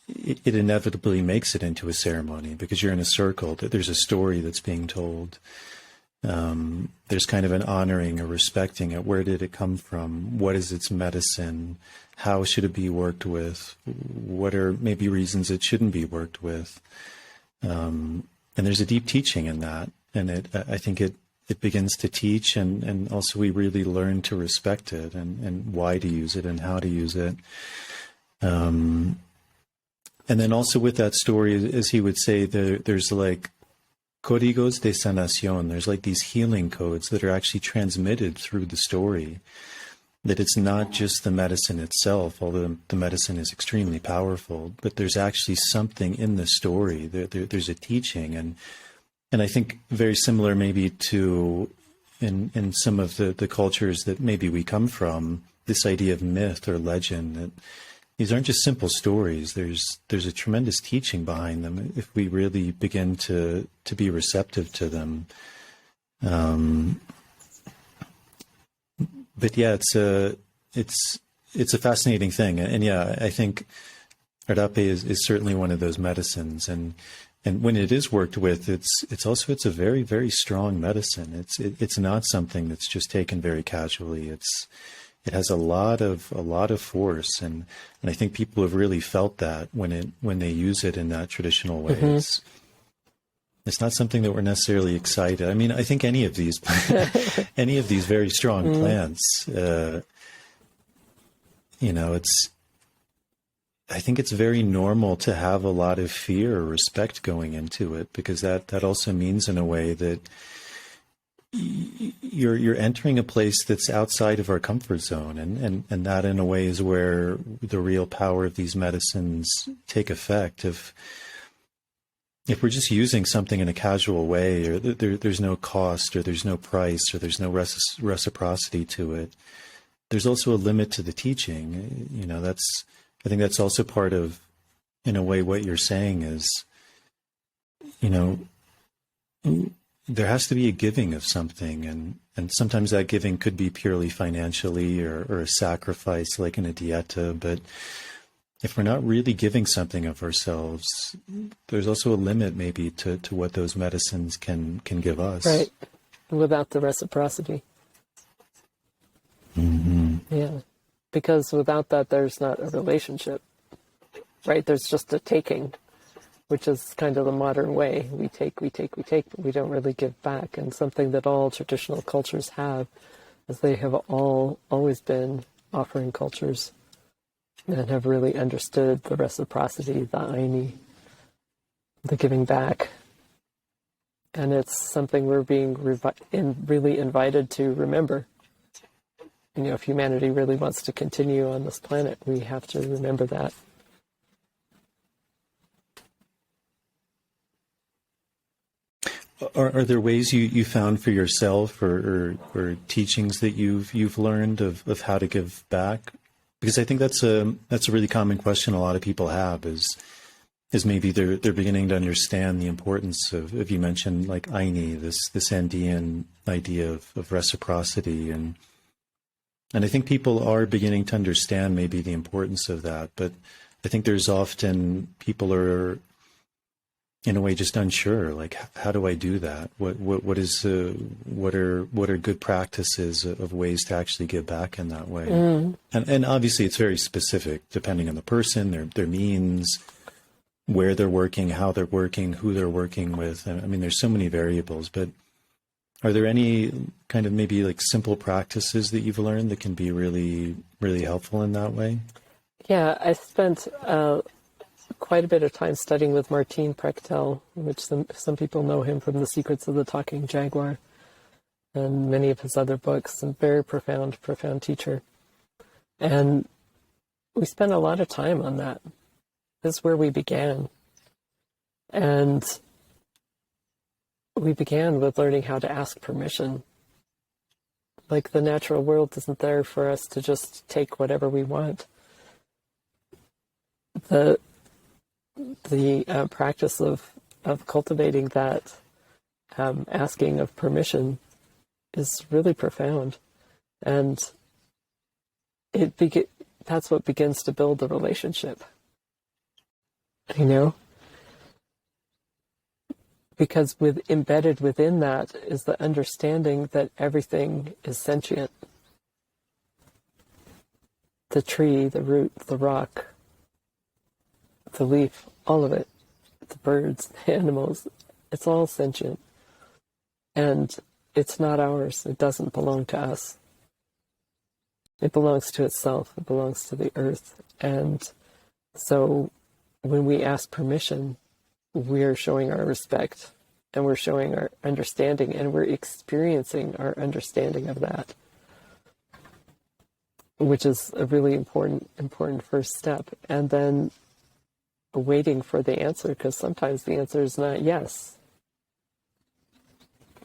It inevitably makes it into a ceremony because you're in a circle. There's a story that's being told. There's kind of an honoring or respecting it. Where did it come from? What is its medicine? How should it be worked with? What are maybe reasons it shouldn't be worked with? And there's a deep teaching in that. And I think it begins to teach, and also we really learn to respect it and why to use it and how to use it. And then also with that story, as he would say, there's like códigos de sanación. There's like these healing codes that are actually transmitted through the story. That it's not just the medicine itself, although the medicine is extremely powerful, but there's actually something in the story. There's a teaching, and I think very similar maybe to in some of the cultures that maybe we come from, this idea of myth or legend, that these aren't just simple stories. There's a tremendous teaching behind them if we really begin to be receptive to them. But yeah, it's a fascinating thing. And yeah, I think rape is certainly one of those medicines. And when it is worked with, it's a very, very strong medicine. It's not something that's just taken very casually. It has a lot of force, and I think people have really felt that when they use it in that traditional way. Mm-hmm. It's not something that we're necessarily excited. I mean, I think any of these very strong plants, I think it's very normal to have a lot of fear or respect going into it, because that also means in a way that you're entering a place that's outside of our comfort zone, and that in a way is where the real power of these medicines take effect. If we're just using something in a casual way, or there's no cost, or there's no price, or there's no reciprocity to it, there's also a limit to the teaching. I think that's also part of, in a way, what you're saying is, there has to be a giving of something, and sometimes that giving could be purely financially or a sacrifice like in a dieta, but if we're not really giving something of ourselves, there's also a limit maybe to what those medicines can give us. Right. Without the reciprocity. Mm-hmm. Yeah. Because without that, there's not a relationship, right? There's just a taking, which is kind of the modern way. We take, but we don't really give back. And something that all traditional cultures have, as they have always been offering cultures that have really understood the reciprocity, the aini, the giving back. And it's something we're being really invited to remember. If humanity really wants to continue on this planet, we have to remember that. Are there ways you found for yourself or teachings that you've learned of how to give back? Because I think that's a really common question a lot of people have is maybe they're beginning to understand the importance of you mentioned like aini, this Andean idea of reciprocity, and I think people are beginning to understand maybe the importance of that. But I think there's often people are in a way just unsure, like, how do I do that? What are good practices of ways to actually give back in that way? And obviously it's very specific depending on the person, their means, where they're working, how they're working, who they're working with. I mean, there's so many variables, but are there any kind of maybe like simple practices that you've learned that can be really, really helpful in that way? Yeah, I spent quite a bit of time studying with Martin Prechtel, which some people know him from The Secrets of the Talking Jaguar and many of his other books. A very profound teacher. And we spent a lot of time on that. This is where we began. And we began with learning how to ask permission. Like, the natural world isn't there for us to just take whatever we want. The practice of cultivating that asking of permission is really profound, and that's what begins to build the relationship. You know, because embedded within that is the understanding that everything is sentient. The tree, the root, the rock, the leaf, all of it, the birds, the animals, it's all sentient. And it's not ours. It doesn't belong to us. It belongs to itself. It belongs to the earth. And so when we ask permission, we're showing our respect, and we're showing our understanding, and we're experiencing our understanding of that, which is a really important first step. And then waiting for the answer, because sometimes the answer is not yes.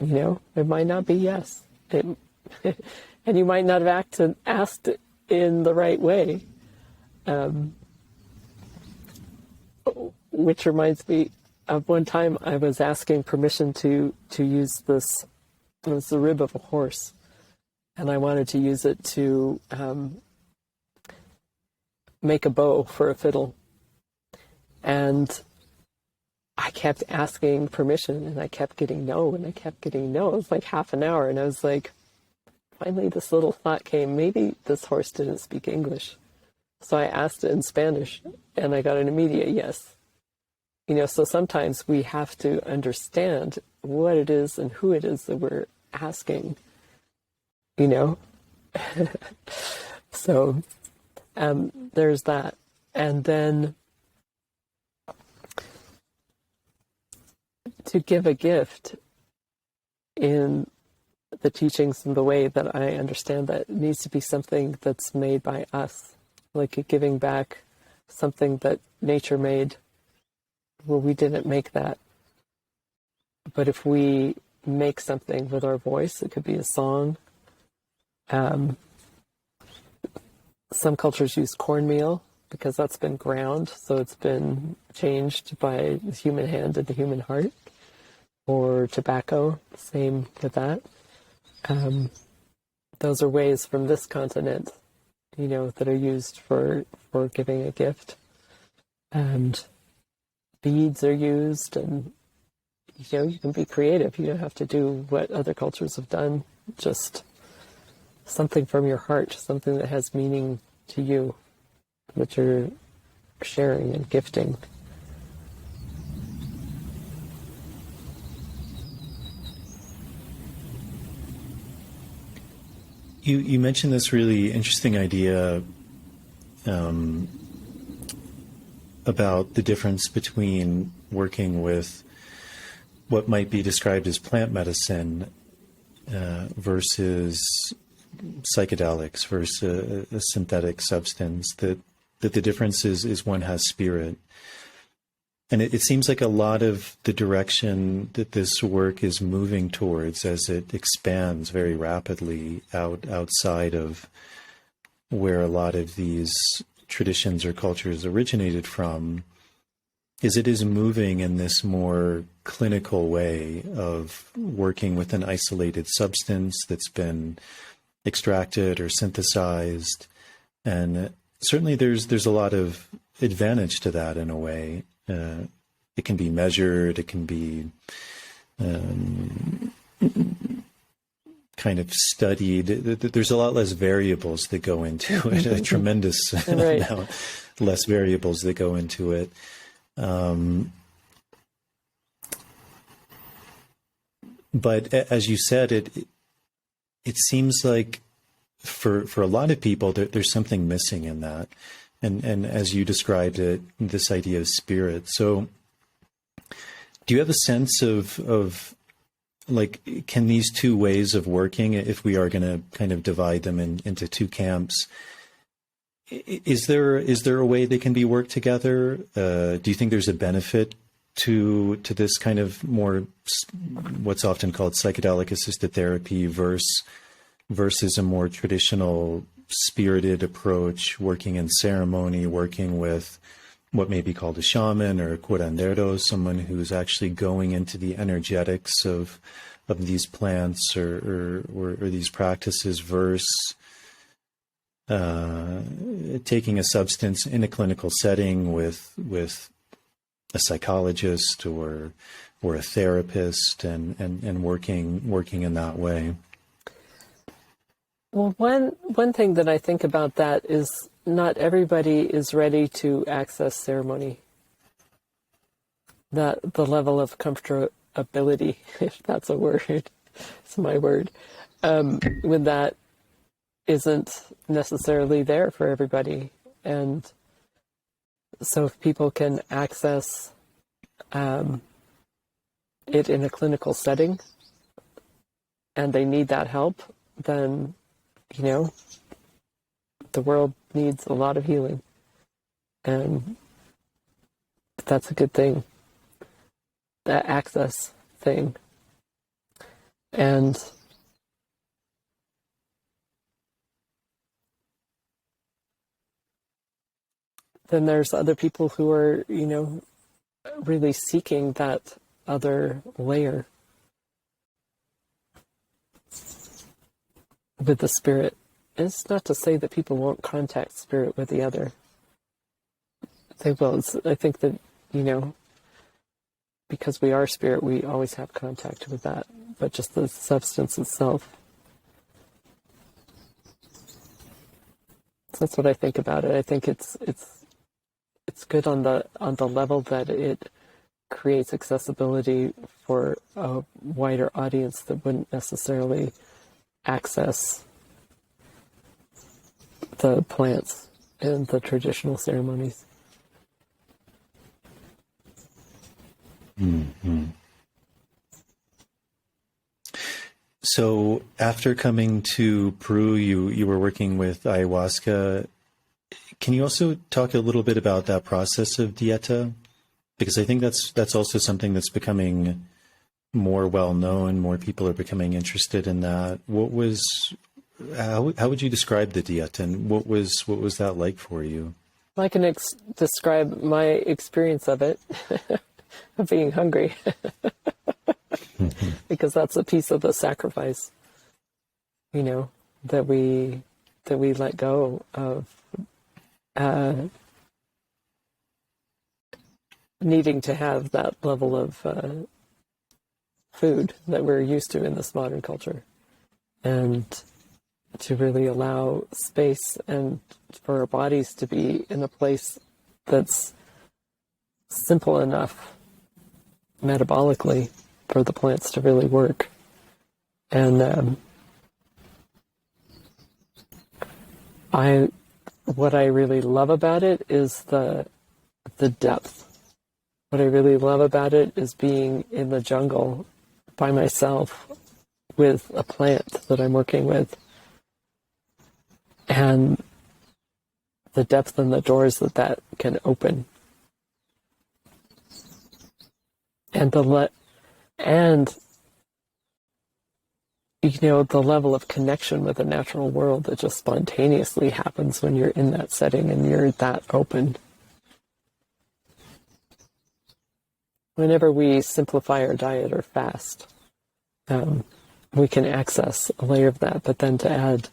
You know, it might not be yes. And you might not have asked in the right way. Which reminds me of one time I was asking permission to use this. It was the rib of a horse, and I wanted to use it to make a bow for a fiddle. And I kept asking permission, and I kept getting no, and I kept getting no. It was like half an hour, and I was like, finally this little thought came, maybe this horse didn't speak English. So I asked it in Spanish, and I got an immediate yes. You know, so sometimes we have to understand what it is and who it is that we're asking, you know. So there's that. And then to give a gift in the teachings and the way that I understand that, it needs to be something that's made by us, like giving back something that nature made. Well, we didn't make that. But if we make something with our voice, it could be a song. Some cultures use cornmeal because that's been ground, so it's been changed by the human hand and the human heart. Or tobacco, same with that. Those are ways from this continent, you know, that are used for giving a gift. And beads are used, and you know, you can be creative. You don't have to do what other cultures have done. Just something from your heart, something that has meaning to you, that you're sharing and gifting. You mentioned this really interesting idea about the difference between working with what might be described as plant medicine versus psychedelics versus a synthetic substance, that the difference is one has spirit. And it seems like a lot of the direction that this work is moving towards, as it expands very rapidly outside of where a lot of these traditions or cultures originated from, is it is moving in this more clinical way of working with an isolated substance that's been extracted or synthesized. And certainly there's a lot of advantage to that in a way. it can be measured, it can be kind of studied. There's a lot less variables that go into it, a tremendous amount less variables that go into it. But as you said, it seems like for a lot of people, there's something missing in that. And as you described it, this idea of spirit. So do you have a sense of like, can these two ways of working, if we are going to kind of divide them into two camps, is there a way they can be worked together? Do you think there's a benefit to this kind of more what's often called psychedelic assisted therapy versus a more traditional spirited approach, working in ceremony, working with what may be called a shaman or a curandero, someone who's actually going into the energetics of these plants or these practices versus taking a substance in a clinical setting with a psychologist or a therapist and working in that way? Well, one thing that I think about that is not everybody is ready to access ceremony. That the level of comfortability, if that's a word, it's my word, with that isn't necessarily there for everybody. And so if people can access it in a clinical setting and they need that help, then, you know, the world needs a lot of healing. And that's a good thing, that access thing. And then there's other people who are, you know, really seeking that other layer with the spirit. It's not to say that people won't contact spirit with the other. They will. I think that, you know, because we are spirit, we always have contact with that, but just the substance itself. So that's what I think about it. I think it's good on the level that it creates accessibility for a wider audience that wouldn't necessarily access the plants and the traditional ceremonies. Mm-hmm. So after coming to Peru, you were working with ayahuasca. Can you also talk a little bit about that process of dieta? Because I think that's also something that's becoming more well known. More people are becoming interested in that. How would you describe the dieta, and what was that like for you? I can describe my experience of it, of being hungry, because that's a piece of the sacrifice, you know, that we let go of. Needing to have that level of food that we're used to in this modern culture, and to really allow space and for our bodies to be in a place that's simple enough metabolically for the plants to really work. And what I really love about it is the depth. What I really love about it is being in the jungle by myself with a plant that I'm working with, and the depth and the doors that can open, and you know, the level of connection with the natural world that just spontaneously happens when you're in that setting and you're that open. Whenever we simplify our diet or fast, we can access a layer of that, but then to add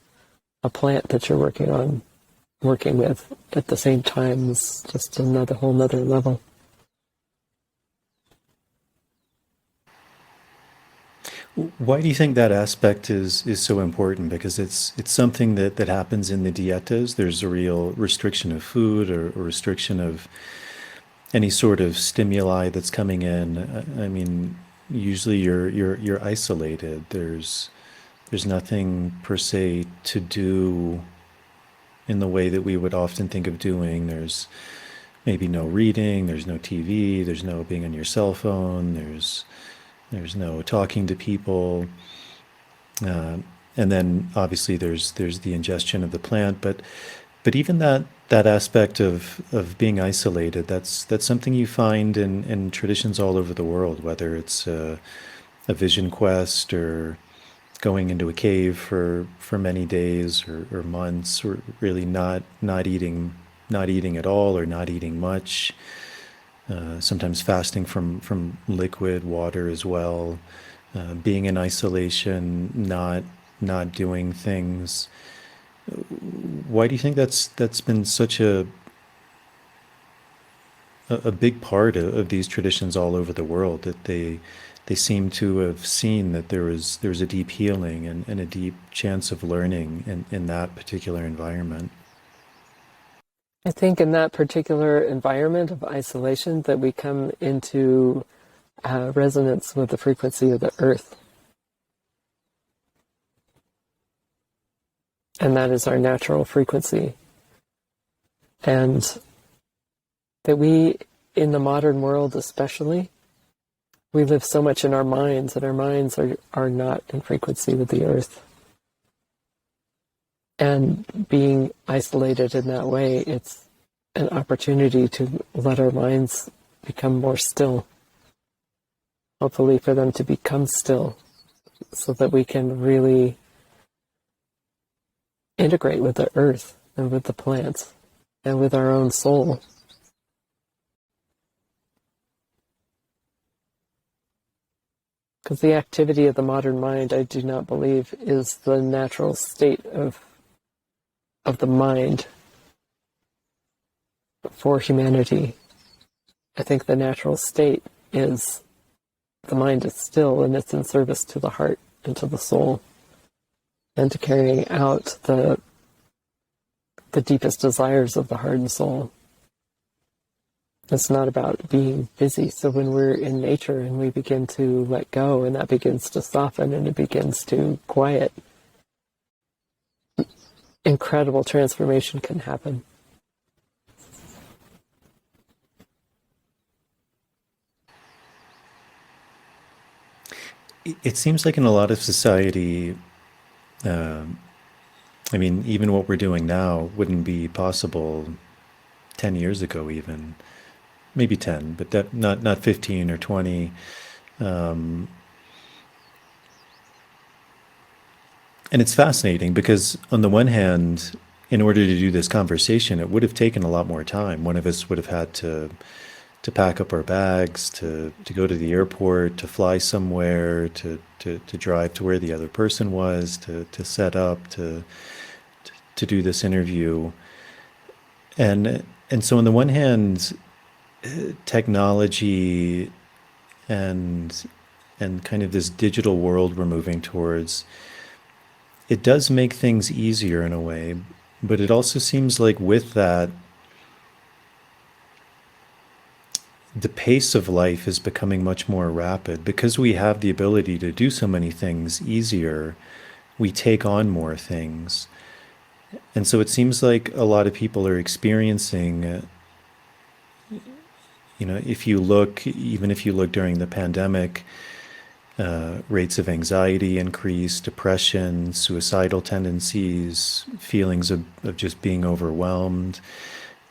a plant that you're working with at the same time is just whole nother level. Why do you think that aspect is so important? Because it's something that happens in the dietas. There's a real restriction of food or restriction of any sort of stimuli that's coming in. I mean, usually you're isolated. There's nothing per se to do in the way that we would often think of doing. There's maybe no reading, there's no TV, there's no being on your cell phone, there's no talking to people. Uh, and then obviously there's the ingestion of the plant, but even that aspect of being isolated, that's something you find in traditions all over the world, whether it's a vision quest or going into a cave for many days or months, or really not eating at all or not eating much. Sometimes fasting from liquid water as well. Being in isolation, not doing things. Why do you think that's been such a big part of these traditions all over the world, that they seem to have seen that there was a deep healing and a deep chance of learning in that particular environment? I think in that particular environment of isolation that we come into resonance with the frequency of the earth. And that is our natural frequency. And that we, in the modern world especially, we live so much in our minds, and our minds are not in frequency with the earth. And being isolated in that way, it's an opportunity to let our minds become more still. Hopefully for them to become still, so that we can really integrate with the earth and with the plants and with our own soul. Because the activity of the modern mind, I do not believe, is the natural state of the mind for humanity. I think the natural state is the mind is still, and it's in service to the heart and to the soul, and to carrying out the deepest desires of the heart and soul. It's not about being busy. So when we're in nature and we begin to let go, and that begins to soften and it begins to quiet, incredible transformation can happen. It seems like in a lot of society, I mean, even what we're doing now wouldn't be possible 10 years ago, even maybe 10, but that not 15 or 20. Um, and it's fascinating because on the one hand, in order to do this conversation, it would have taken a lot more time. One of us would have had to pack up our bags, to go to the airport, to fly somewhere, to drive to where the other person was, to set up, to do this interview. And so on the one hand, technology and kind of this digital world we're moving towards, it does make things easier in a way, but it also seems like with that, the pace of life is becoming much more rapid. Because we have the ability to do so many things easier, we take on more things. And so it seems like a lot of people are experiencing, if you look, even if you look during the pandemic, rates of anxiety increase, depression, suicidal tendencies, feelings of just being overwhelmed.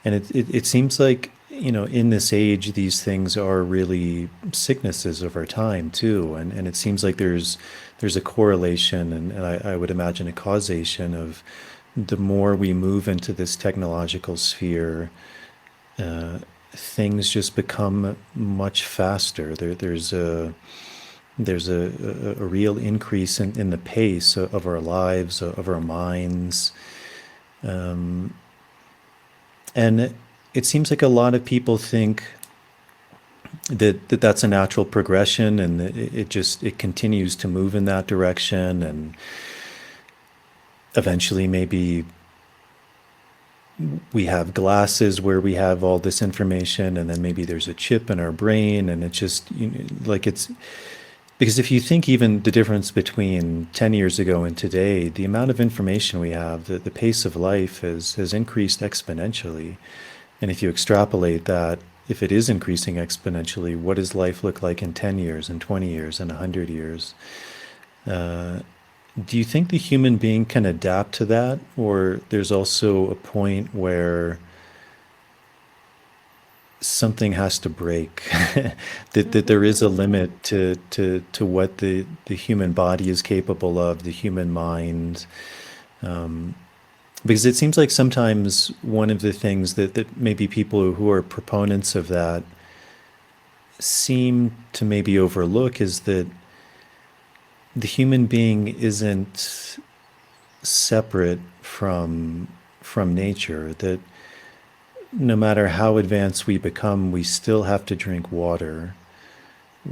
And it seems like, in this age, these things are really sicknesses of our time too. And it seems like there's a correlation, and I would imagine a causation of the more we move into this technological sphere, things just become much faster. There's a real increase in the pace of our lives, of our minds. And it seems like a lot of people think that's a natural progression, and it continues to move in that direction, and eventually maybe we have glasses where we have all this information, and then maybe there's a chip in our brain, and it's just like it's because if you think even the difference between 10 years ago and today, the amount of information we have, the pace of life has increased exponentially. And if you extrapolate that, if it is increasing exponentially, what does life look like in 10 years and 20 years and 100 years? Do you think the human being can adapt to that? Or there's also a point where something has to break, that there is a limit to what the human body is capable of, the human mind? Because it seems like sometimes one of the things that maybe people who are proponents of that seem to maybe overlook is that the human being isn't separate from nature, that no matter how advanced we become, we still have to drink water.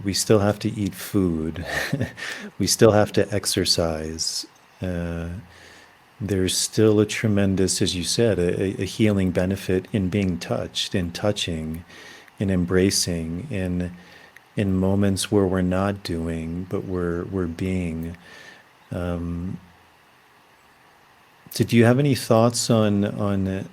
We still have to eat food. We still have to exercise. There's still a tremendous, as you said, a healing benefit in being touched, in touching, in embracing, in moments where we're not doing, but we're being. So do you have any thoughts on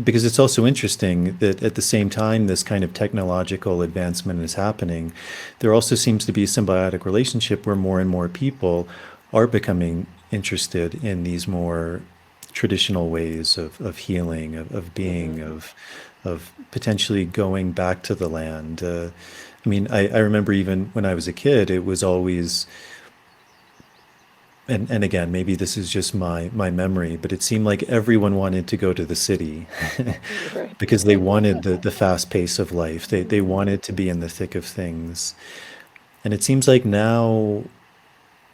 because it's also interesting that at the same time this kind of technological advancement is happening, there also seems to be a symbiotic relationship where more and more people are becoming interested in these more traditional ways of healing, of being, of potentially going back to the land. I mean, I remember even when I was a kid, it was always, and again, maybe this is just my memory, but it seemed like everyone wanted to go to the city Right. because they wanted the fast pace of life. They wanted to be in the thick of things. And it seems like now,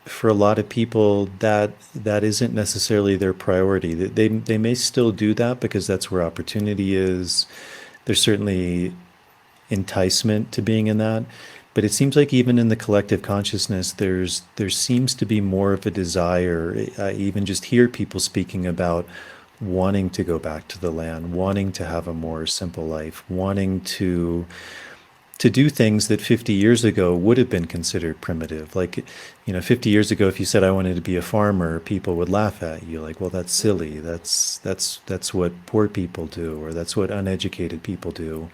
for a lot of people, that isn't necessarily their priority. They may still do that because that's where opportunity is. There's certainly enticement to being in that. But it seems like even in the collective consciousness, there seems to be more of a desire. I even just hear people speaking about wanting to go back to the land, wanting to have a more simple life, wanting to do things that 50 years ago would have been considered primitive. Like, 50 years ago, if you said I wanted to be a farmer, people would laugh at you. Like, well, that's silly. That's what poor people do, or that's what uneducated people do.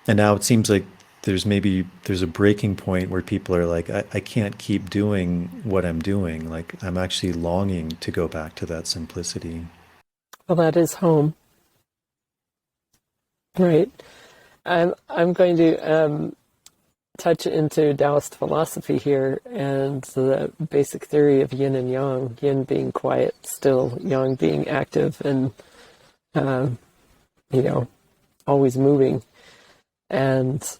And now it seems like there's a breaking point where people are like, I can't keep doing what I'm doing. Like, I'm actually longing to go back to that simplicity. Well, that is home, right? I'm going to touch into Taoist philosophy here and the basic theory of yin and yang. Yin being quiet, still; yang being active and always moving. And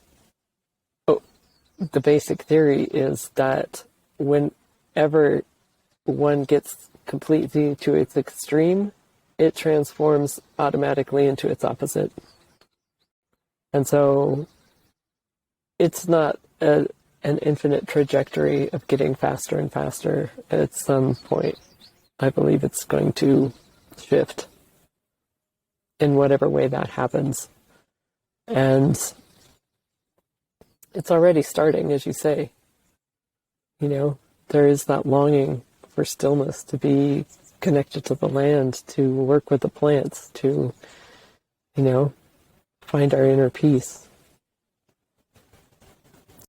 the basic theory is that whenever one gets completely to its extreme, it transforms automatically into its opposite. And so it's not an infinite trajectory of getting faster and faster. At some point, I believe it's going to shift in whatever way that happens. And it's already starting, as you say. There is that longing for stillness, to be connected to the land, to work with the plants, to, find our inner peace,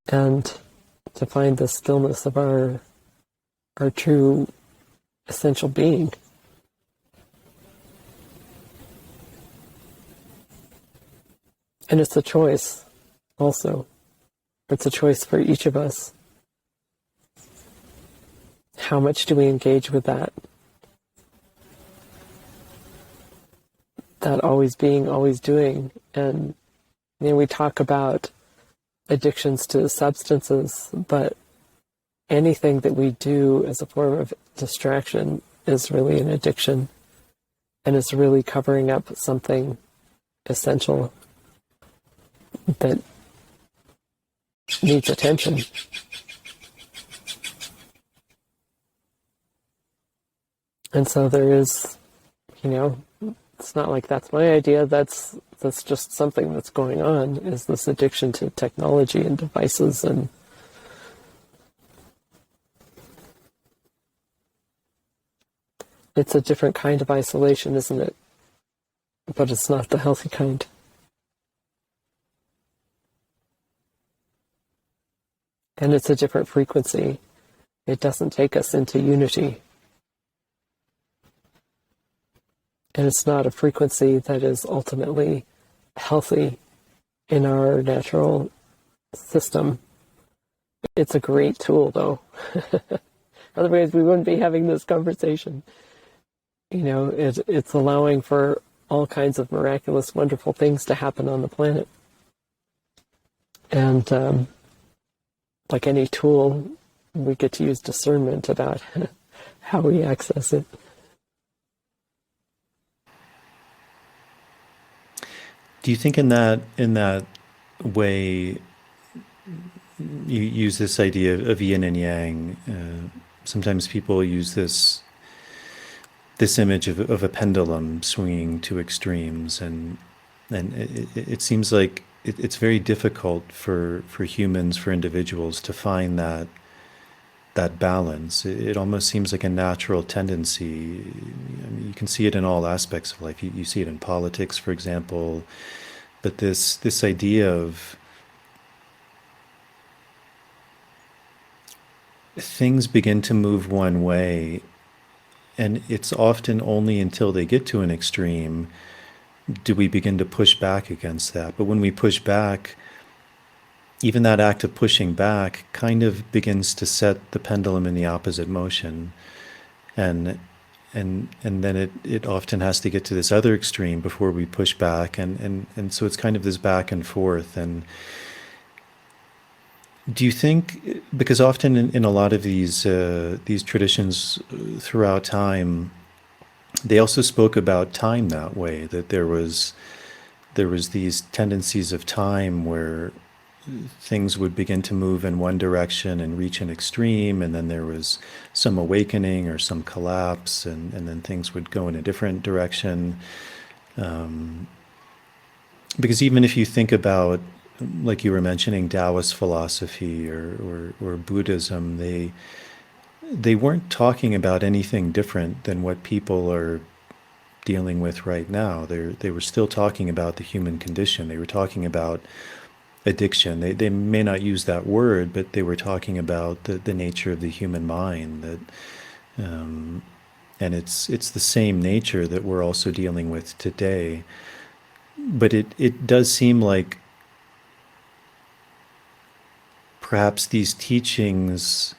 and to find the stillness of our true essential being. And it's a choice also. It's a choice for each of us. How much do we engage with that? That always being, always doing. And we talk about addictions to substances, but anything that we do as a form of distraction is really an addiction, and is really covering up something essential. that needs attention. And so there is, it's not like that's my idea, that's just something that's going on, is this addiction to technology and devices. And it's a different kind of isolation, isn't it? But it's not the healthy kind. And it's a different frequency. It doesn't take us into unity. And it's not a frequency that is ultimately healthy in our natural system. It's a great tool, though. Otherwise, we wouldn't be having this conversation. It's allowing for all kinds of miraculous, wonderful things to happen on the planet. And like any tool, we get to use discernment about how we access it. Do you think in that way you use this idea of yin and yang? Sometimes people use this image of a pendulum swinging to extremes, and it seems like it's very difficult for humans, for individuals, to find that balance. It almost seems like a natural tendency. I mean, you can see it in all aspects of life. You see it in politics, for example. But this idea of things begin to move one way, and it's often only until they get to an extreme do we begin to push back against that. But when we push back, even that act of pushing back kind of begins to set the pendulum in the opposite motion. And then it often has to get to this other extreme before we push back. And so it's kind of this back and forth. And do you think, because often in a lot of these traditions throughout time, they also spoke about time that way, that there was these tendencies of time where things would begin to move in one direction and reach an extreme, and then there was some awakening or some collapse, and then things would go in a different direction. Because even if you think about, like you were mentioning, Taoist philosophy or Buddhism, they weren't talking about anything different than what people are dealing with right now. They were still talking about the human condition. They were talking about addiction. They may not use that word, but they were talking about the nature of the human mind, that and it's the same nature that we're also dealing with today. But it does seem like perhaps these teachings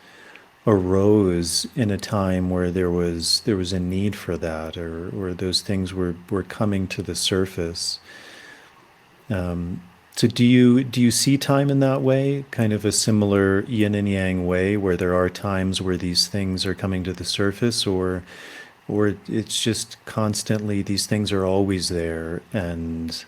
arose in a time where there was a need for that, or those things were coming to the surface. So do you see time in that way, kind of a similar yin and yang way, where there are times where these things are coming to the surface, or it's just constantly these things are always there, and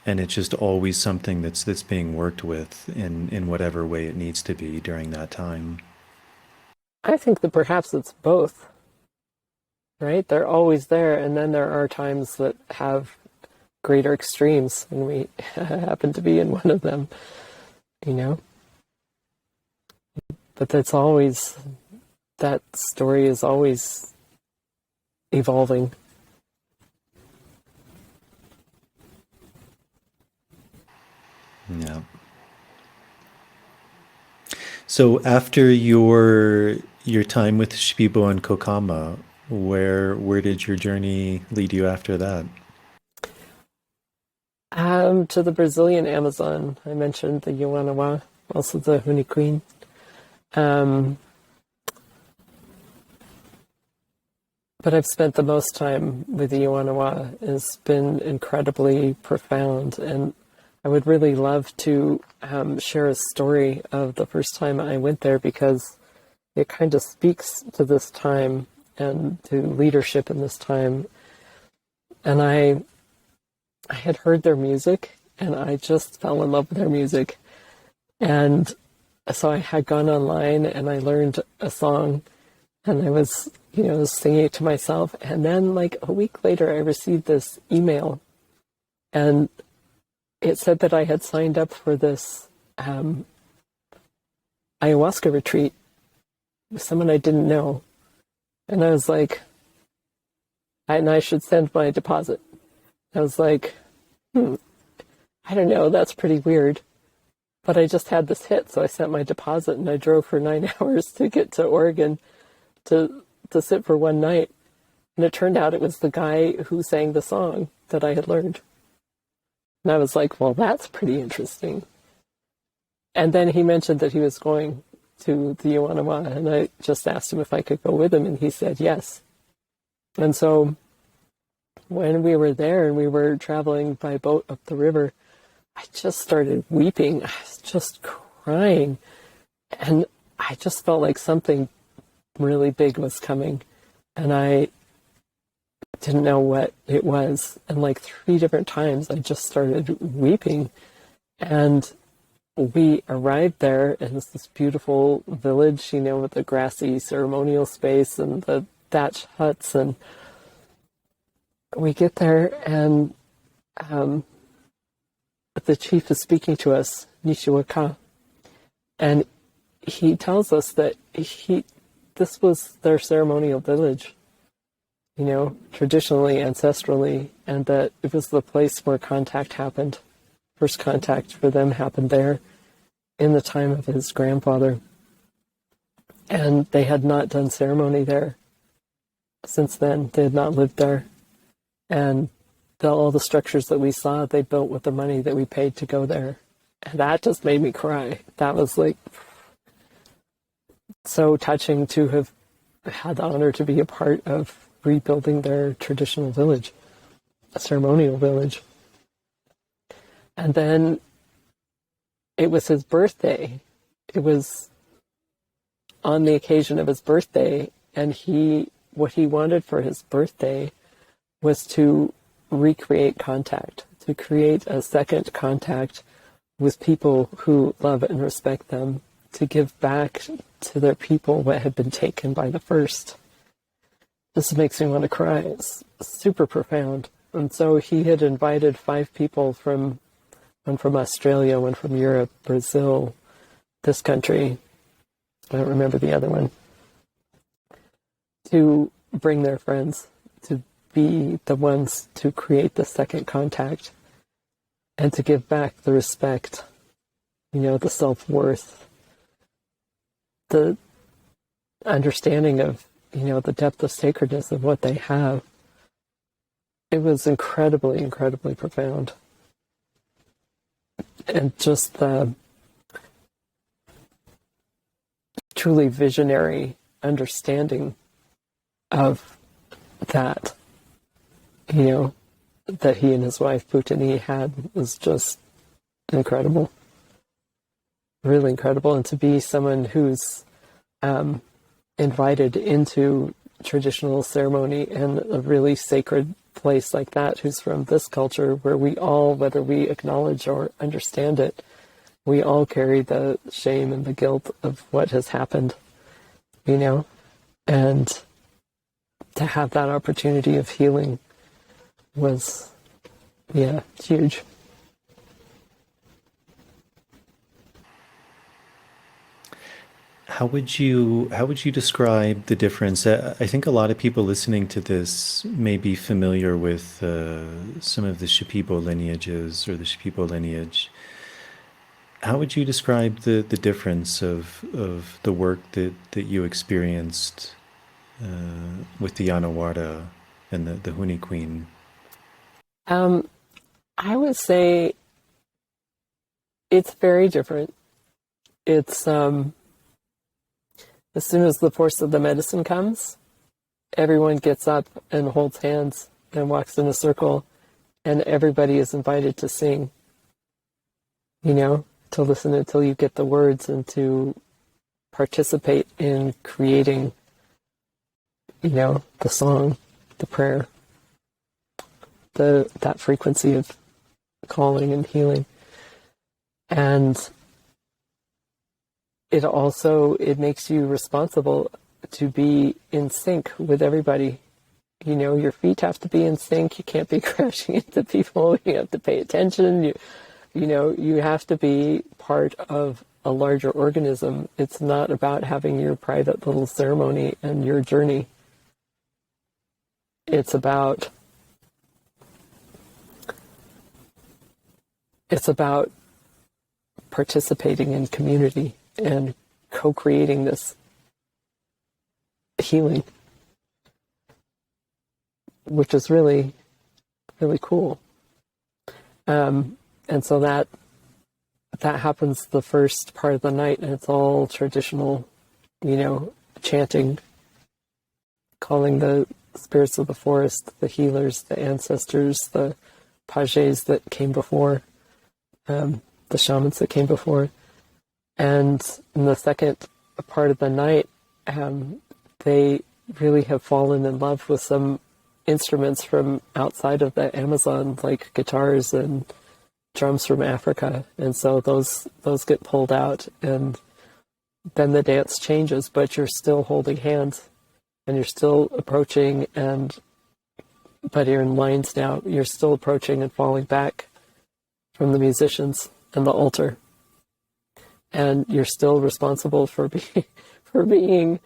it's just always something that's being worked with in whatever way it needs to be during that time? I think that perhaps it's both, right? They're always there, and then there are times that have greater extremes, and we happen to be in one of them, But that's always, that story is always evolving. Yeah. So after your time with Shipibo and Kokama, where did your journey lead you after that? To the Brazilian Amazon. I mentioned the Yawanawa, also the Huni Queen. But I've spent the most time with the Yawanawa. It's been incredibly profound, and I would really love to share a story of the first time I went there, because it kind of speaks to this time and to leadership in this time. And I had heard their music, and I just fell in love with their music. And so I had gone online and I learned a song, and I was, singing it to myself. And then like a week later, I received this email, and it said that I had signed up for this ayahuasca retreat with someone I didn't know. And I was like, I should send my deposit. I was like, I don't know, that's pretty weird. But I just had this hit, so I sent my deposit, and I drove for 9 hours to get to Oregon to sit for one night. And it turned out it was the guy who sang the song that I had learned. And I was like, well, that's pretty interesting. And then he mentioned that he was going to the Yawanawa, and I just asked him if I could go with him, and he said yes. And so when we were there and we were traveling by boat up the river, I just started weeping. I was just crying. And I just felt like something really big was coming. And I didn't know what it was. And like 3 different times, I just started weeping. And we arrived there, and it's this beautiful village, with the grassy ceremonial space and the thatch huts. And we get there, and the chief is speaking to us, Nishiwaka, and he tells us that this was their ceremonial village, traditionally, ancestrally, and that it was the place where contact happened. First contact for them happened there in the time of his grandfather. And they had not done ceremony there since then. They had not lived there. And all the structures that we saw, they built with the money that we paid to go there. And that just made me cry. That was like so touching to have had the honor to be a part of rebuilding their traditional village, a ceremonial village. And then it was his birthday. It was on the occasion of his birthday, and what he wanted for his birthday was to recreate contact, to create a second contact with people who love and respect them, to give back to their people what had been taken by the first. This makes me want to cry. It's super profound. And so he had invited 5 people one from Australia, one from Europe, Brazil, this country, I don't remember the other one, to bring their friends, to be the ones to create the second contact and to give back the respect, the self-worth, the understanding of, the depth of sacredness of what they have. It was incredibly, incredibly profound. And just the truly visionary understanding of that, that he and his wife Putini had was just incredible. Really incredible. And to be someone who's invited into traditional ceremony and a really sacred place like that, who's from this culture where we all, whether we acknowledge or understand it, we all carry the shame and the guilt of what has happened, and to have that opportunity of healing was, huge. How would you describe the difference? I think a lot of people listening to this may be familiar with some of the Shipibo lineages or the Shipibo lineage. How would you describe the difference of the work that you experienced with the Yawanawa and the Huni Queen? I would say it's very different. It's as soon as the force of the medicine comes, everyone gets up and holds hands and walks in a circle, and everybody is invited to sing, to listen until you get the words and to participate in creating, the song, the prayer, that frequency of calling and healing. And it makes you responsible to be in sync with everybody. You know, your feet have to be in sync. You can't be crashing into people. You have to pay attention. You have to be part of a larger organism. It's not about having your private little ceremony and your journey. It's about participating in community and co-creating this healing, which is really, really cool. And so that happens the first part of the night, and it's all traditional, chanting, calling the spirits of the forest, the healers, the ancestors, the pages that came before, the shamans that came before. And in the second part of the night, they really have fallen in love with some instruments from outside of the Amazon, like guitars and drums from Africa. And so those get pulled out, and then the dance changes, but you're still holding hands and you're still approaching, but you're in lines now. You're still approaching and falling back from the musicians and the altar. And you're still responsible for being,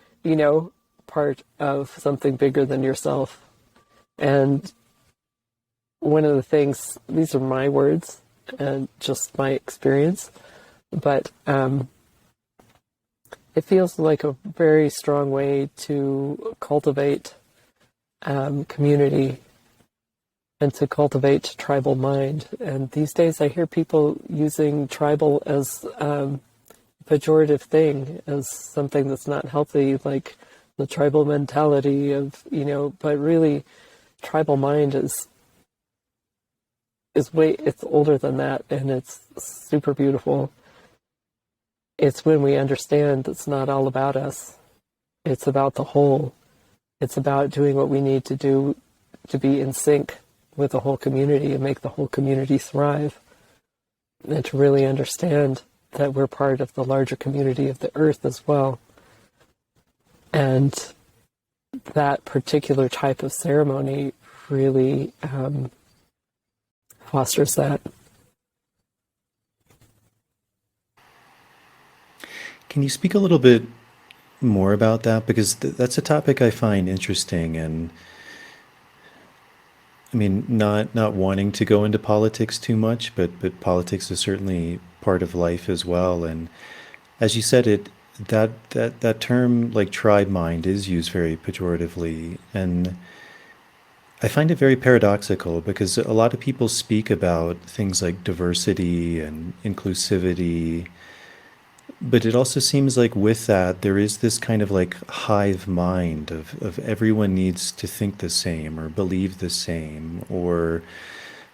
part of something bigger than yourself. And one of the things, these are my words and just my experience, but it feels like a very strong way to cultivate community and to cultivate tribal mind. And these days I hear people using tribal as a pejorative thing, as something that's not healthy, like the tribal mentality of, but really tribal mind is it's older than that, and it's super beautiful. It's when we understand it's not all about us. It's about the whole. It's about doing what we need to do to be in sync with the whole community and make the whole community thrive. And to really understand that we're part of the larger community of the earth as well. And that particular type of ceremony really fosters that. Can you speak a little bit more about that? Because that's a topic I find interesting, and I mean, not wanting to go into politics too much, but politics is certainly part of life as well. And as you said, that term, like tribe mind, is used very pejoratively, and I find it very paradoxical because a lot of people speak about things like diversity and inclusivity, but it also seems like with that there is this kind of like hive mind of everyone needs to think the same or believe the same or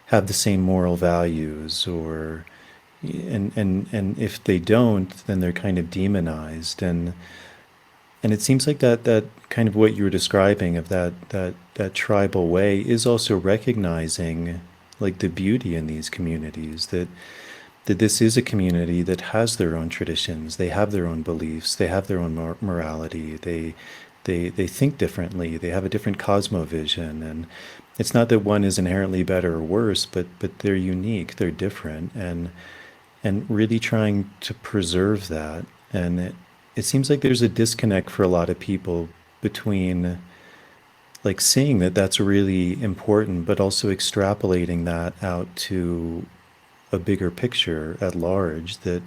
have the same moral values, or and if they don't, then they're kind of demonized. And it seems like that kind of what you were describing of that tribal way is also recognizing like the beauty in these communities, that this is a community that has their own traditions, they have their own beliefs, they have their own morality, they think differently, they have a different cosmovision, and it's not that one is inherently better or worse, but they're unique, they're different, and really trying to preserve that. And it seems like there's a disconnect for a lot of people between like seeing that that's really important, but also extrapolating that out to a bigger picture at large, that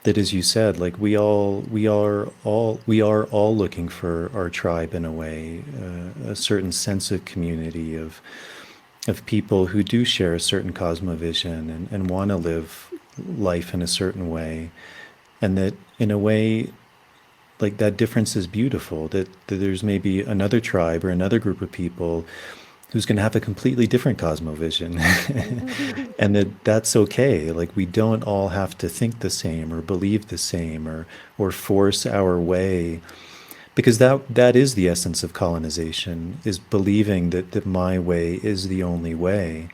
as you said, like we are all looking for our tribe in a way, a certain sense of community of people who do share a certain cosmovision and want to live life in a certain way, and that in a way like that difference is beautiful, that there's maybe another tribe or another group of people who's going to have a completely different cosmovision and that's okay. Like we don't all have to think the same or believe the same or force our way, because that is the essence of colonization, is believing that my way is the only way.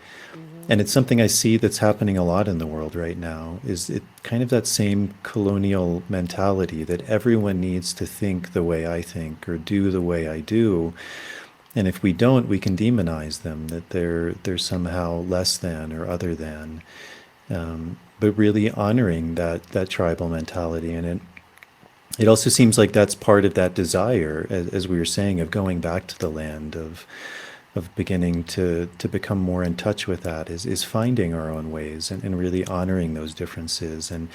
And it's something I see that's happening a lot in the world right now, is it kind of that same colonial mentality that everyone needs to think the way I think or do the way I do. And if we don't, we can demonize them, that they're somehow less than or other than. But really honoring that tribal mentality. And it also seems like that's part of that desire, as we were saying, of going back to the land, of beginning to become more in touch with that, is finding our own ways and really honoring those differences, and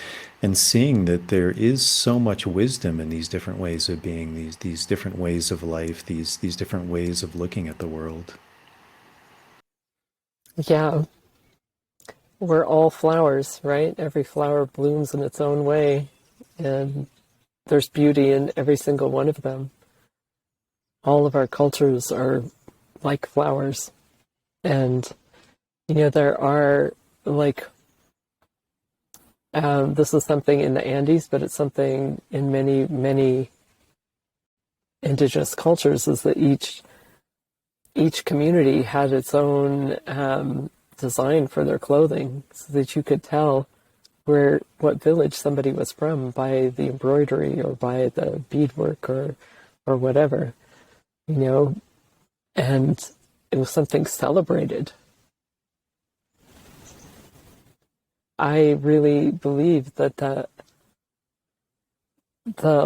seeing that there is so much wisdom in these different ways of being, these different ways of life, these different ways of looking at the world. Yeah, we're all flowers, right? Every flower blooms in its own way, and there's beauty in every single one of them. All of our cultures are like flowers. And, there are this is something in the Andes, but it's something in many, many indigenous cultures, is that each community had its own design for their clothing, so that you could tell what village somebody was from by the embroidery or by the beadwork or whatever, and it was something celebrated. I really believe that the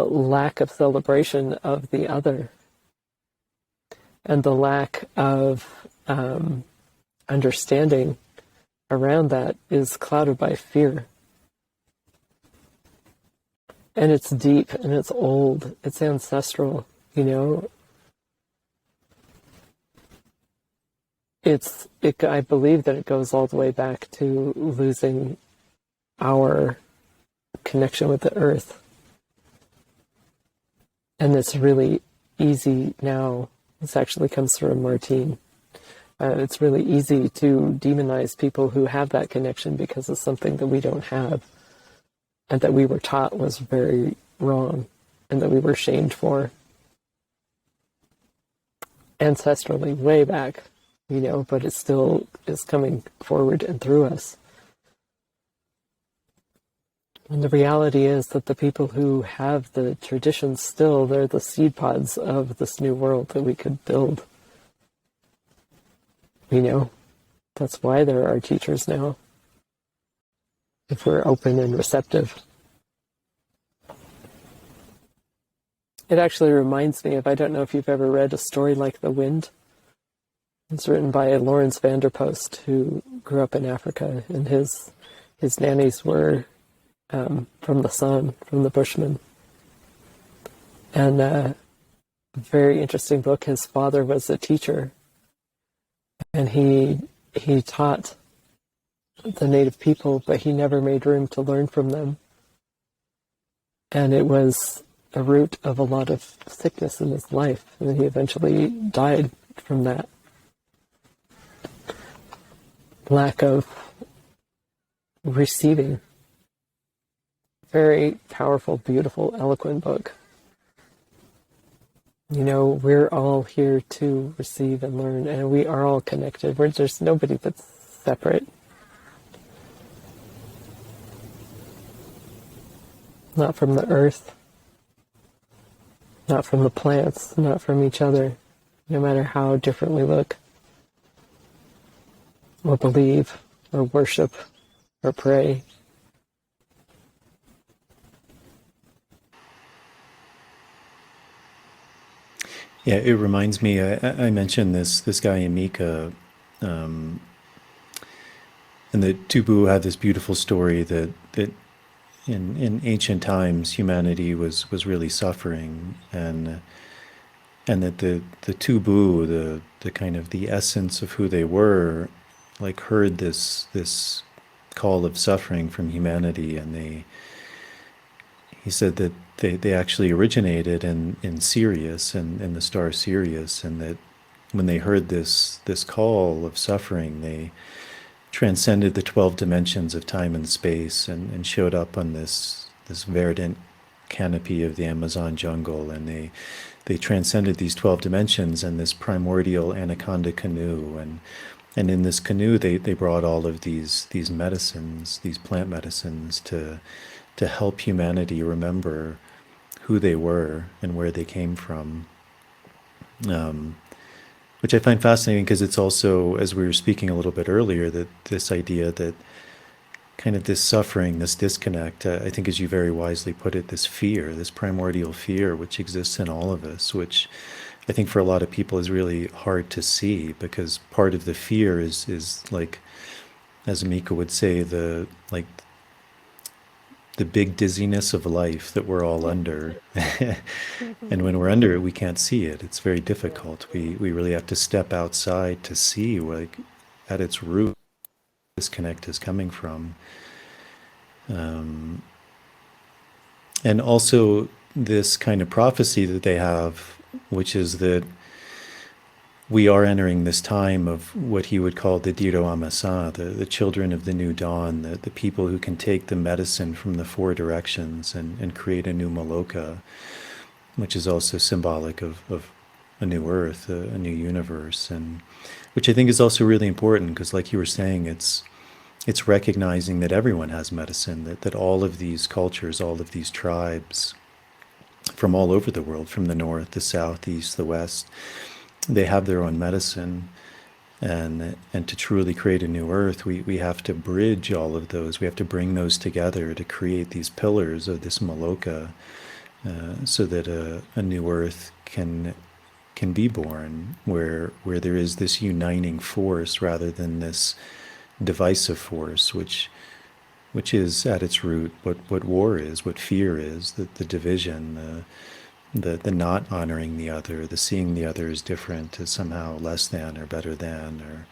lack of celebration of the other and the lack of understanding around that is clouded by fear. And it's deep and it's old, it's ancestral, I believe that it goes all the way back to losing our connection with the earth. And it's really easy now. This actually comes from Martine. It's really easy to demonize people who have that connection because it's something that we don't have, and that we were taught was very wrong, and that we were shamed for ancestrally, way back. But it still is coming forward and through us. And the reality is that the people who have the traditions still, they're the seed pods of this new world that we could build. That's why there are teachers now, if we're open and receptive. It actually reminds me of, I don't know if you've ever read A Story Like the Wind. It's written by Lawrence Vanderpost, who grew up in Africa, and his nannies were from the sun, from the Bushmen. And a very interesting book. His father was a teacher, and he taught the native people, but he never made room to learn from them. And it was a root of a lot of sickness in his life, and he eventually died from that. Lack of receiving. Very powerful, beautiful, eloquent book. We're all here to receive and learn, and we are all connected. There's nobody that's separate. Not from the earth, not from the plants, not from each other, no matter how different we look, or believe, or worship, or pray. Yeah, it reminds me, I mentioned this guy Emika, and the Tubu had this beautiful story that in ancient times humanity was really suffering, and that the Tubu, the kind of the essence of who they were, heard this call of suffering from humanity, and he said that they actually originated in Sirius, and in the star Sirius, and that when they heard this call of suffering, they transcended the 12 dimensions of time and space, and showed up on this verdant canopy of the Amazon jungle, and they transcended these 12 dimensions and this primordial anaconda canoe, And in this canoe, they brought all of these medicines, these plant medicines, to help humanity remember who they were and where they came from. Which I find fascinating because it's also, as we were speaking a little bit earlier, that this idea that kind of this suffering, this disconnect, I think, as you very wisely put it, this fear, this primordial fear, which exists in all of us, which I think for a lot of people is really hard to see, because part of the fear is like, as Mika would say, the like the big dizziness of life that we're all under. And when we're under it, we can't see it. It's very difficult. We really have to step outside to see, like, at its root, disconnect is coming from. And also this kind of prophecy that they have, which is that we are entering this time of what he would call the Diro Amasa, the children of the new dawn, the people who can take the medicine from the four directions and create a new Maloka, which is also symbolic of a new earth, a new universe, and which I think is also really important because, like you were saying, it's recognizing that everyone has medicine, that all of these cultures, all of these tribes from all over the world, from the north, the south, the east, the west, they have their own medicine. And to truly create a new earth, we have to bridge all of those. We have to bring those together to create these pillars of this Maloka, so that a new earth can be born, where there is this uniting force rather than this divisive force, which is at its root what war is, what fear is, the division, the not honoring the other, the seeing the other as different, as somehow less than or better than, or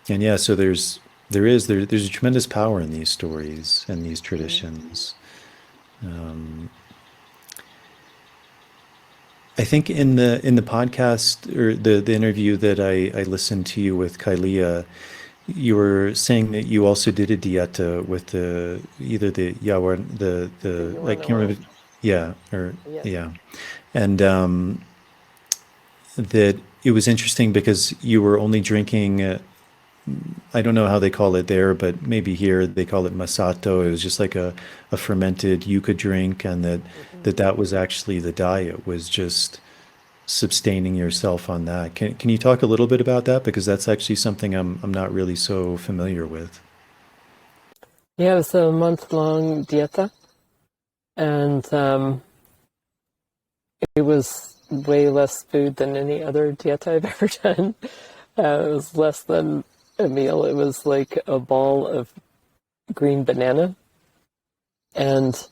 and yeah, so there's a tremendous power in these stories and these traditions. I think in the podcast or the interview that I listened to you with Kailia, you were saying that you also did a dieta with either the the I can't Yawanawa. remember, yeah, or Yes. yeah, and that it was interesting because you were only drinking. I don't know how they call it there, but maybe here they call it masato. It was just like a fermented yucca drink, and that was actually the diet, was just sustaining yourself on that. Can you talk a little bit about that? Because that's actually something I'm not really so familiar with. Yeah, it was a month-long dieta, and it was way less food than any other dieta I've ever done. It was less than a meal. It was like a ball of green banana and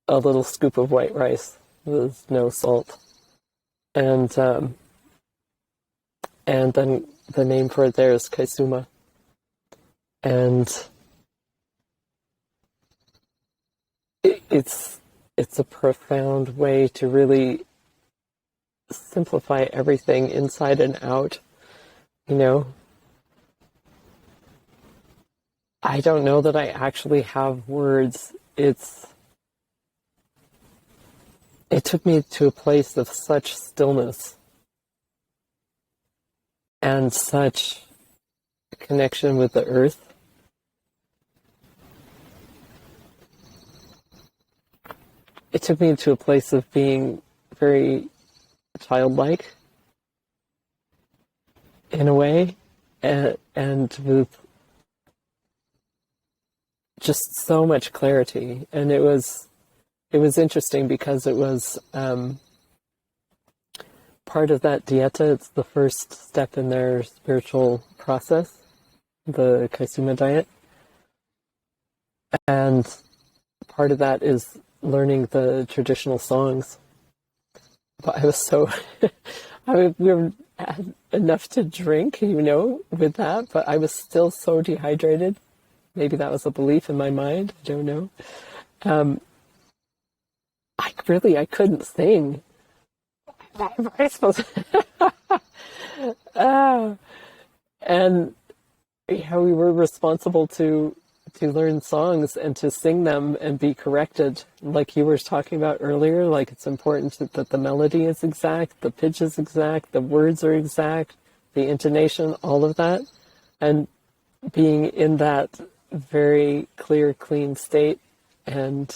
a little scoop of white rice with no salt. And then the name for it there is kaisuma. And it's a profound way to really simplify everything inside and out. You know, I don't know that I actually have words. It took me to a place of such stillness and such connection with the earth. It took me to a place of being very childlike in a way, and with just so much clarity. And it was interesting because it was part of that dieta. It's the first step in their spiritual process, the kaisuma diet. And part of that is learning the traditional songs. But I was so, we had enough to drink, with that, but I was still so dehydrated. Maybe that was a belief in my mind. I don't know. I couldn't sing. My voice was, and we were responsible to learn songs and to sing them and be corrected, like you were talking about earlier. Like, it's important that the melody is exact, the pitch is exact, the words are exact, the intonation, all of that. And being in that very clear, clean state and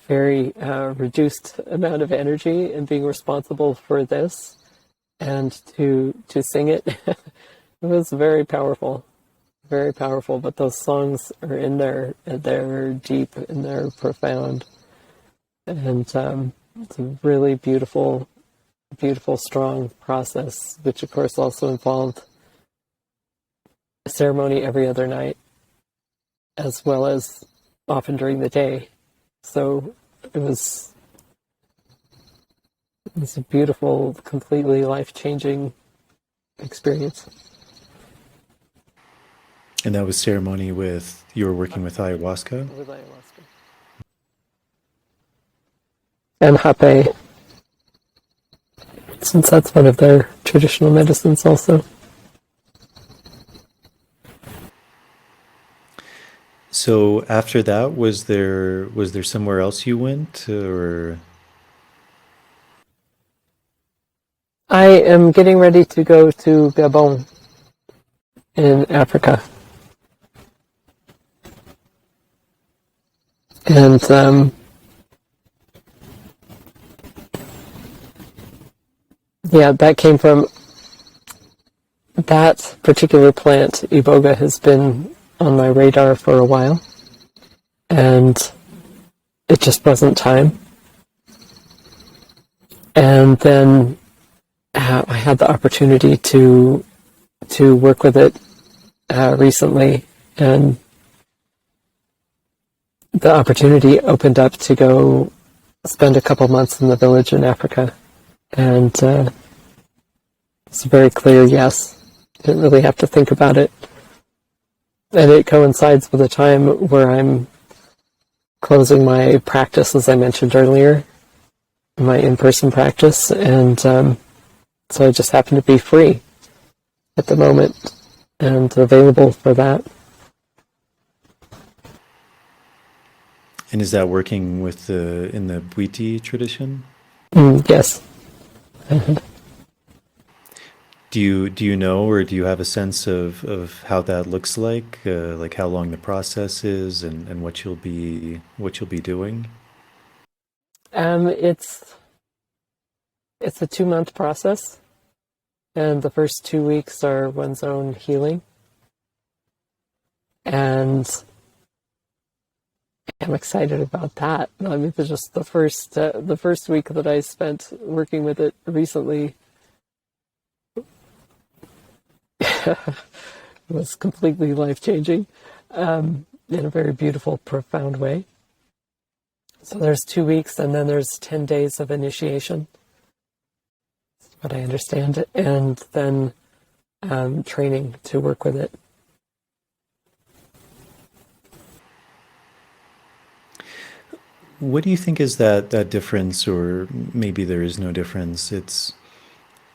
very reduced amount of energy, and being responsible for this and to sing it, it was very powerful. Very powerful, but those songs are in there, and they're deep and they're profound, and it's a really beautiful, beautiful, strong process, which of course also involved a ceremony every other night, as well as often during the day. So it was a beautiful, completely life-changing experience. And that was ceremony you were working with ayahuasca? With ayahuasca. And hape, since that's one of their traditional medicines also. So after that, was there somewhere else you went, or? I am getting ready to go to Gabon in Africa. And yeah, that came from that particular plant. Iboga has been on my radar for a while, and it just wasn't time. And then I had the opportunity to work with it recently, and the opportunity opened up to go spend a couple months in the village in Africa, and it's a very clear yes. Didn't really have to think about it, and it coincides with a time where I'm closing my practice, as I mentioned earlier, my in-person practice, and so I just happen to be free at the moment and available for that. And is that working with in the Bwiti tradition? Yes. Do you know, or do you have a sense of how that looks like how long the process is, and what you'll be doing? It's a 2-month process, and the first 2 weeks are one's own healing, and I'm excited about that. I mean, just the first week that I spent working with it recently was completely life-changing, in a very beautiful, profound way. So there's 2 weeks, and then there's 10 days of initiation, what I understand, and then training to work with it. What do you think is that difference, or maybe there is no difference? It's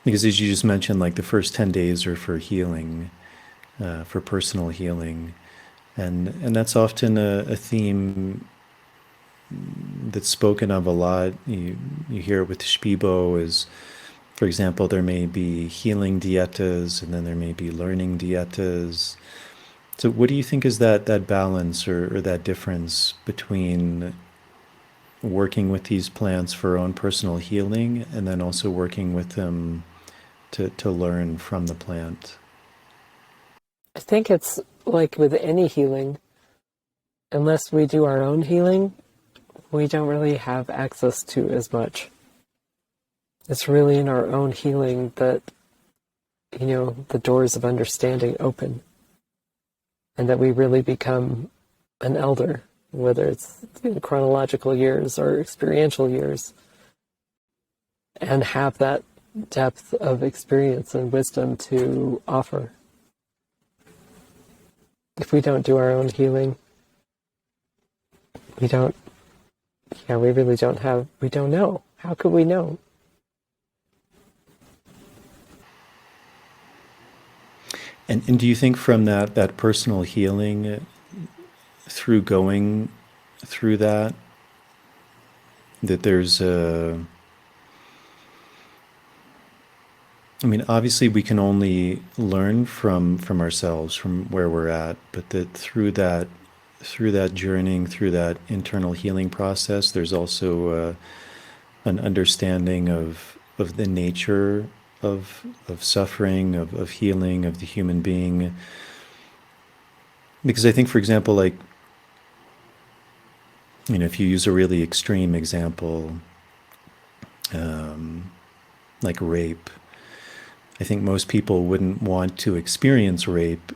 because, as you just mentioned, like the first 10 days are for healing, for personal healing, and that's often a theme that's spoken of a lot. You hear it with Shipibo, is, for example, there may be healing dietas, and then there may be learning dietas. So what do you think is that balance, or that difference between working with these plants for our own personal healing, and then also working with them to learn from the plant? I think it's like with any healing, unless we do our own healing, we don't really have access to as much. It's really in our own healing that, the doors of understanding open, and that we really become an elder, whether it's in chronological years or experiential years, and have that depth of experience and wisdom to offer. If we don't do our own healing, we really don't know. How could we know? And do you think from that personal healing, through going through that, that there's a, I mean, obviously we can only learn from ourselves, from where we're at, but that through that journeying, through that internal healing process, there's also an understanding of the nature of suffering, of healing, of the human being. Because I think, for example, like, you know, if you use a really extreme example, like rape, I think most people wouldn't want to experience rape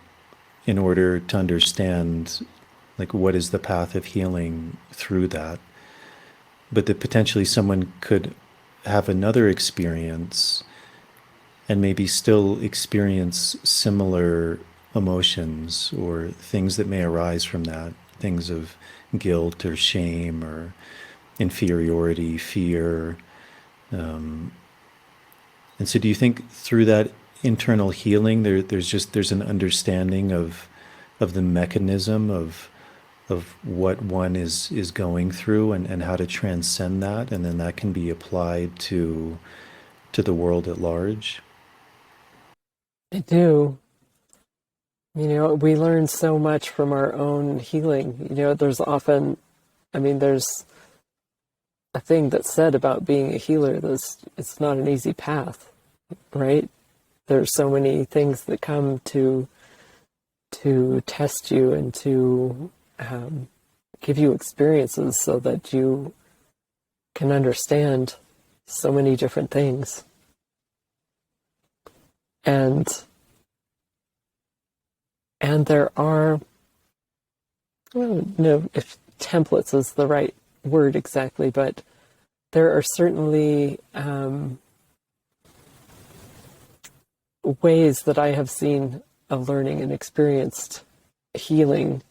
in order to understand, like, what is the path of healing through that. But that potentially someone could have another experience and maybe still experience similar emotions or things that may arise from that, things of guilt or shame or inferiority, fear. And so do you think through that internal healing, there's an understanding of the mechanism of what one is going through, and how to transcend that, and then that can be applied to the world at large? I do. You know, we learn so much from our own healing. You know, there's often, I mean, there's a thing that's said about being a healer that's it's not an easy path, right? There's so many things that come to test you and to give you experiences so that you can understand so many different things. And there are, I don't know if templates is the right word exactly, but there are certainly ways that I have seen of learning and experienced healing,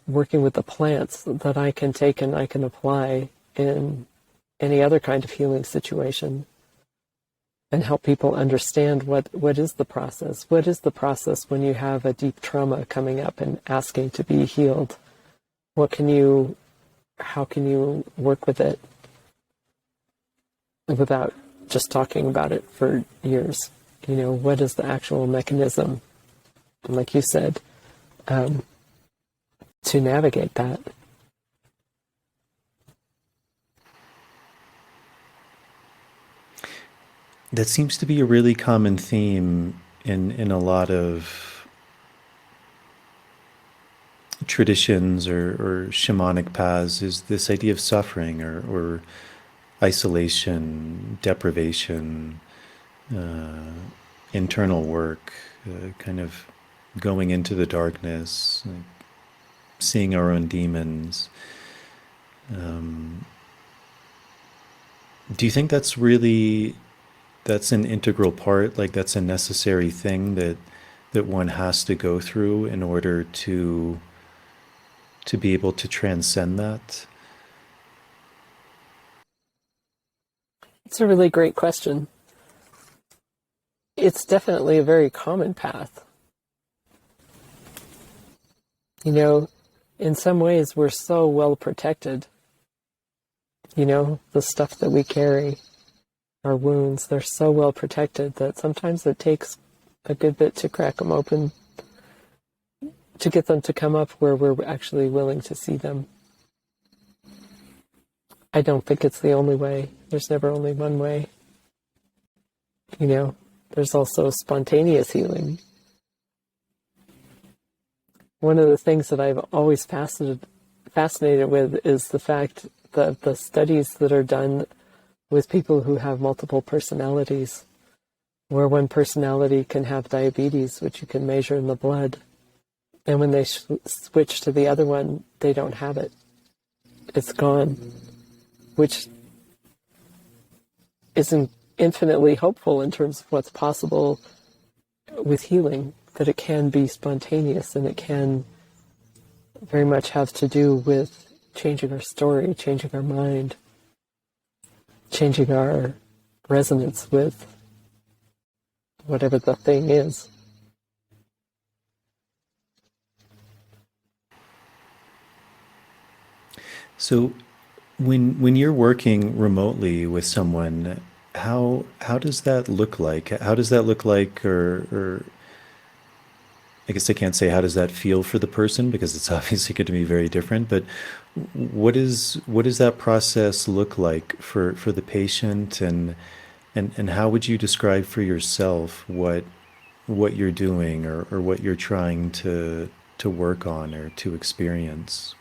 working with the plants, that I can take and I can apply in any other kind of healing situation, and help people understand what is the process. What is the process when you have a deep trauma coming up and asking to be healed? How can you work with it without just talking about it for years? You know, what is the actual mechanism, and like you said, to navigate that? That seems to be a really common theme in a lot of traditions or shamanic paths, is this idea of suffering or isolation, deprivation, internal work, kind of going into the darkness, like seeing our own demons. Do you think that's an integral part, like that's a necessary thing that one has to go through in order to be able to transcend that? It's a really great question. It's definitely a very common path. You know, in some ways we're so well protected. You know, the stuff that we carry, our wounds, they're so well protected that sometimes it takes a good bit to crack them open, to get them to come up where we're actually willing to see them. I don't think it's the only way. There's never only one way. You know, there's also spontaneous healing. One of the things that I've always fascinated with is the fact that the studies that are done with people who have multiple personalities, where one personality can have diabetes, which you can measure in the blood, and when they switch to the other one, they don't have it. It's gone, which is infinitely hopeful in terms of what's possible with healing, that it can be spontaneous and it can very much have to do with changing our story, changing our mind, changing our resonance with whatever the thing is. So when you're working remotely with someone, how does that look like? How does that look like, or I guess I can't say how does that feel for the person because it's obviously going to be very different. But what does that process look like for the patient, and how would you describe for yourself what you're doing, or what you're trying to work on or to experience?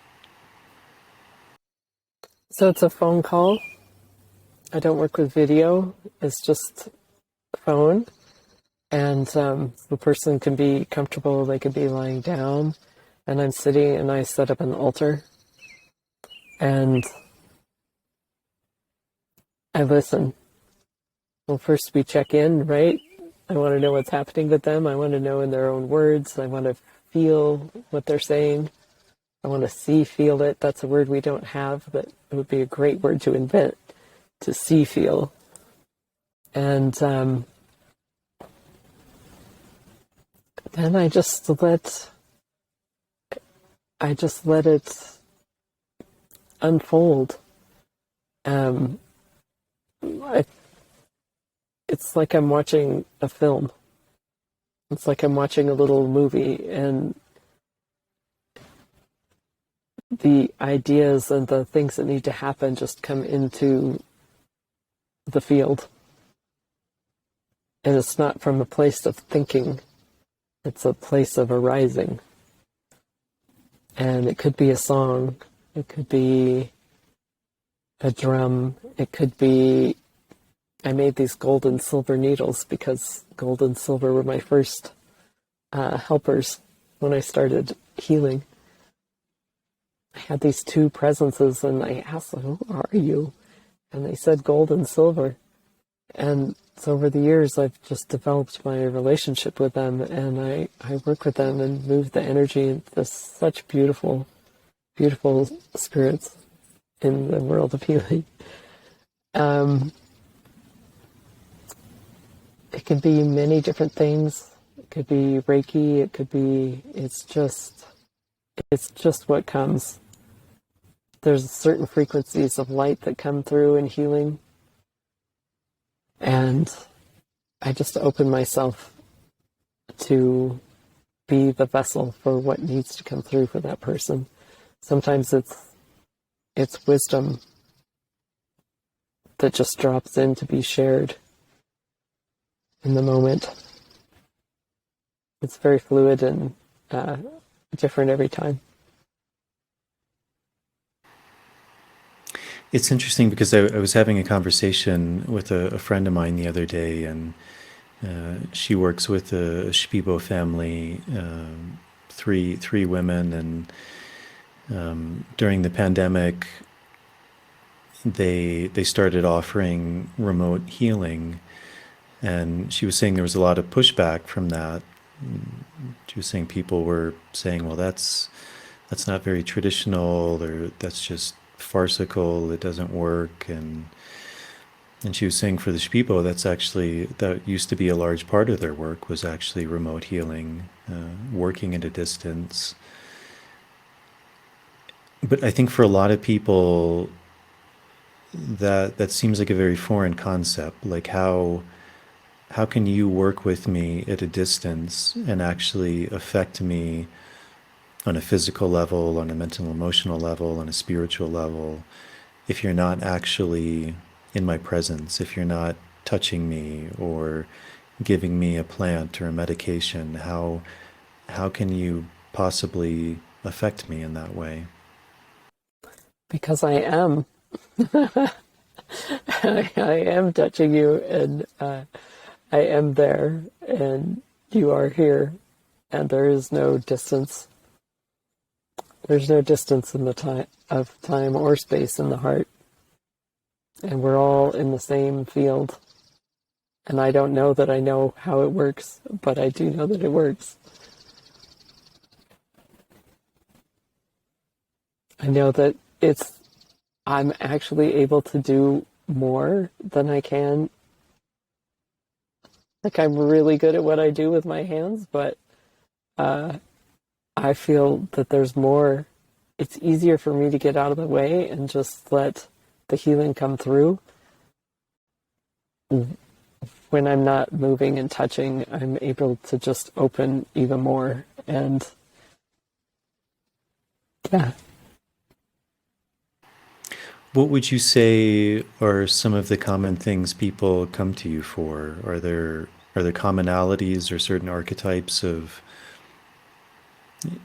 So it's a phone call. I don't work with video. It's just phone. And the person can be comfortable. They could be lying down. And I'm sitting and I set up an altar. And I listen. Well, first we check in, right? I want to know what's happening with them. I want to know in their own words. I want to feel what they're saying. I want to see, feel it. That's a word we don't have, but it would be a great word to invent, to see, feel. And then I just let it unfold. It's like I'm watching a film. It's like I'm watching a little movie, and the ideas and the things that need to happen just come into the field. And it's not from a place of thinking. It's a place of arising. And it could be a song. It could be a drum. It could be, I made these gold and silver needles because gold and silver were my first helpers when I started healing. I had these two presences and I asked them, who are you? And they said gold and silver. And so over the years, I've just developed my relationship with them, and I work with them and move the energy into such beautiful, beautiful spirits in the world of healing. It can be many different things. It could be Reiki. It could be, it's just what comes. There's certain frequencies of light that come through in healing. And I just open myself to be the vessel for what needs to come through for that person. Sometimes it's wisdom that just drops in to be shared in the moment. It's very fluid and different every time. It's interesting because I was having a conversation with a friend of mine the other day, and she works with a Shipibo family, three women, and during the pandemic, they started offering remote healing, and she was saying there was a lot of pushback from that. She was saying people were saying, "Well, that's not very traditional, or that's just farcical. It doesn't work." And she was saying for the Shipibo, that used to be a large part of their work was actually remote healing, working at a distance. But I think for a lot of people, that seems like a very foreign concept. Like how can you work with me at a distance and actually affect me on a physical level, on a mental, emotional level, on a spiritual level, if you're not actually in my presence, if you're not touching me or giving me a plant or a medication? How can you possibly affect me in that way? Because I am. I am touching you, and I am there, and you are here, and there is no distance. There's no distance in the time or space in the heart. And we're all in the same field. And I don't know that I know how it works, but I do know that it works. I know that I'm actually able to do more than I can. Like, I'm really good at what I do with my hands, but I feel that there's more it's easier for me to get out of the way and just let the healing come through. When I'm not moving and touching, I'm able to just open even more. And yeah. What would you say are some of the common things people come to you for? Are there commonalities or certain archetypes of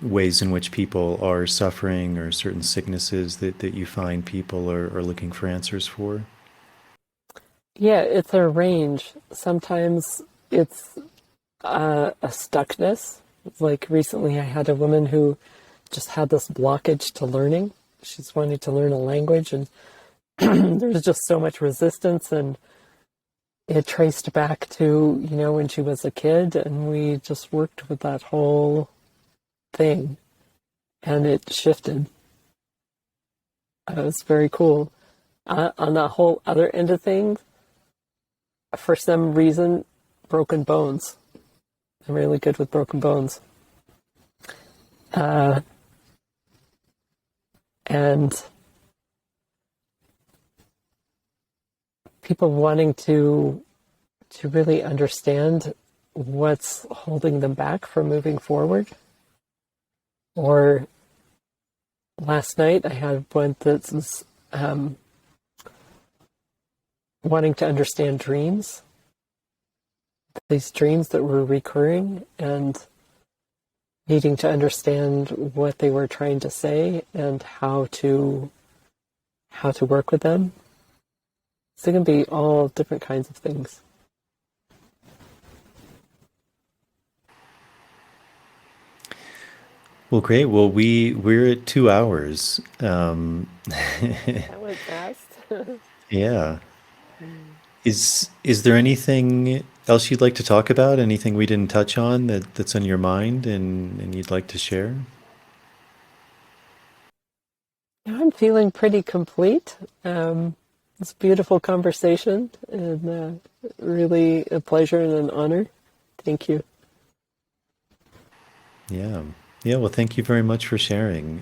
ways in which people are suffering, or certain sicknesses that you find people are looking for answers for? Yeah, it's a range. Sometimes it's a stuckness. Like recently, I had a woman who just had this blockage to learning. She's wanting to learn a language, and there's just so much resistance, and it traced back to, when she was a kid, and we just worked with that whole thing, and it shifted. It was very cool. On the whole other end of things, for some reason, broken bones. I'm really good with broken bones. And people wanting to really understand what's holding them back from moving forward. Or last night I had one that was wanting to understand dreams. These dreams that were recurring, and needing to understand what they were trying to say and how to work with them. So it can be all different kinds of things. Well, great. Well, we're at 2 hours. That went fast. Yeah. Is there anything else you'd like to talk about? Anything we didn't touch on that's on your mind and you'd like to share? Now I'm feeling pretty complete. It's a beautiful conversation, and really a pleasure and an honor. Thank you. Yeah. Yeah. Well, thank you very much for sharing.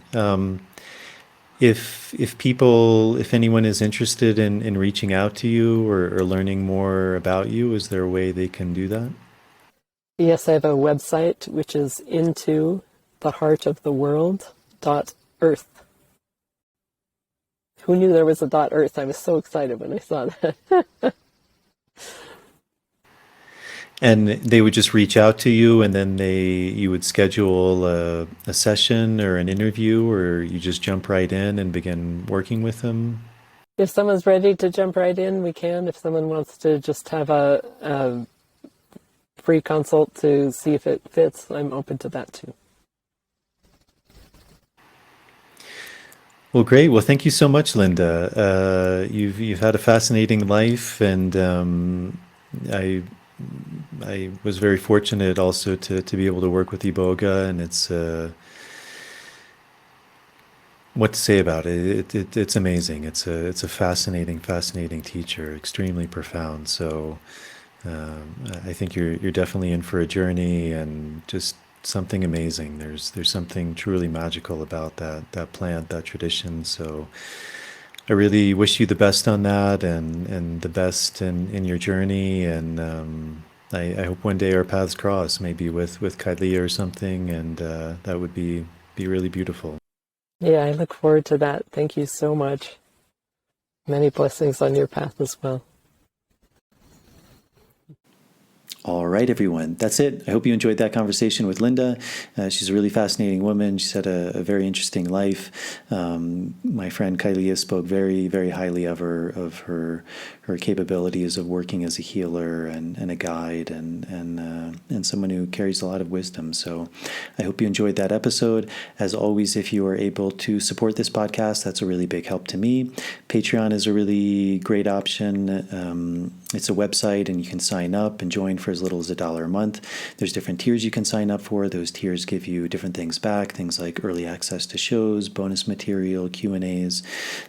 If anyone is interested in reaching out to you or learning more about you, is there a way they can do that? Yes, I have a website, which is intotheheartoftheworld.earth. Who knew there was a .earth? I was so excited when I saw that. And they would just reach out to you, and then you would schedule a session or an interview, or you just jump right in and begin working with them. If someone's ready to jump right in, we can. If someone wants to just have a free consult to see if it fits, I'm open to that too. Well, great. Well, thank you so much, Linda. You've had a fascinating life, and I was very fortunate also to be able to work with Iboga, and it's what to say about it. It's amazing. It's a fascinating teacher, extremely profound. So I think you're definitely in for a journey, and just something amazing. There's something truly magical about that plant, that tradition. So I really wish you the best on that, and the best in your journey. And I hope one day our paths cross, maybe with Kylie or something, and that would be really beautiful. Yeah, I look forward to that. Thank you so much. Many blessings on your path as well. All right, everyone. That's it. I hope you enjoyed that conversation with Linda. She's a really fascinating woman. She's had a very interesting life. My friend Kylie spoke very, very highly of her capabilities of working as a healer and a guide and someone who carries a lot of wisdom. So I hope you enjoyed that episode. As always, if you are able to support this podcast, that's a really big help to me. Patreon is a really great option. It's a website, and you can sign up and join for as little as $1 a month. There's different tiers you can sign up for. Those tiers give you different things back, things like early access to shows, bonus material, Q&As.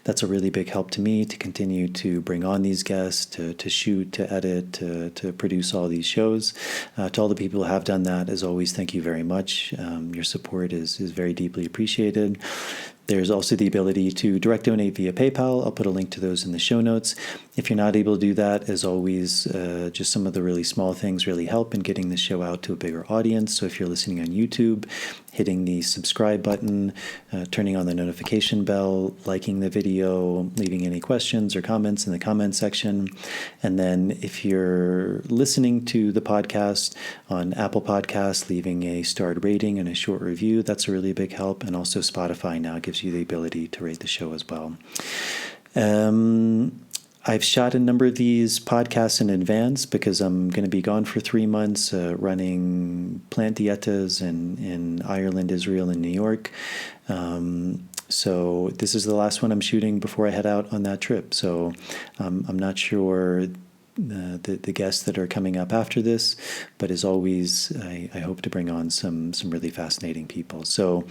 That's a really big help to me to continue to bring on these guests, to shoot, to edit, to produce all these shows. To all the people who have done that, as always, thank you very much. Your support is very deeply appreciated. There's also the ability to direct donate via PayPal. I'll put a link to those in the show notes. If you're not able to do that, as always, just some of the really small things really help in getting this show out to a bigger audience. So if you're listening on YouTube, hitting the subscribe button, turning on the notification bell, liking the video, leaving any questions or comments in the comment section. And then if you're listening to the podcast on Apple Podcasts, leaving a starred rating and a short review, that's a really big help. And also Spotify now gives you the ability to rate the show as well. I've shot a number of these podcasts in advance because I'm going to be gone for 3 months running plant dietas in Ireland, Israel, and New York. So this is the last one I'm shooting before I head out on that trip. So I'm not sure the guests that are coming up after this, but as always, I hope to bring on some really fascinating people. So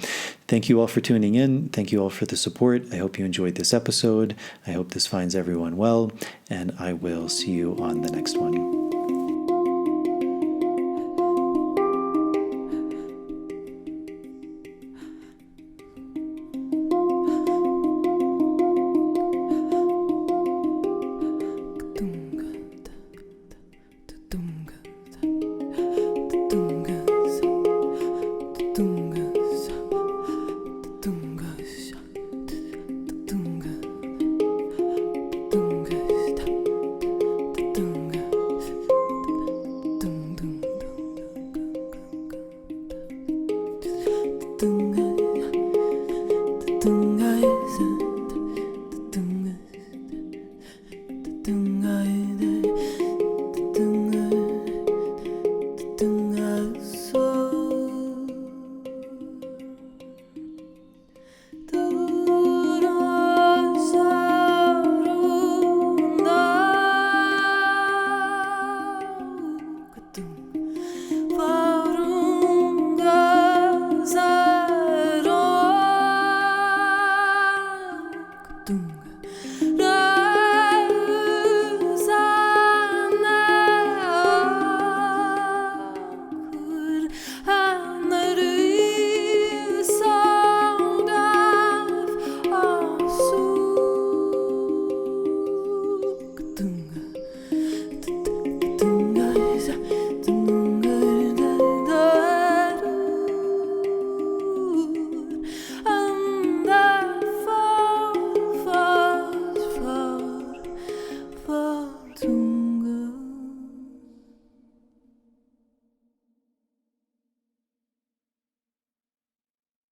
thank you all for tuning in. Thank you all for the support. I hope you enjoyed this episode. I hope this finds everyone well, and I will see you on the next one. Doom.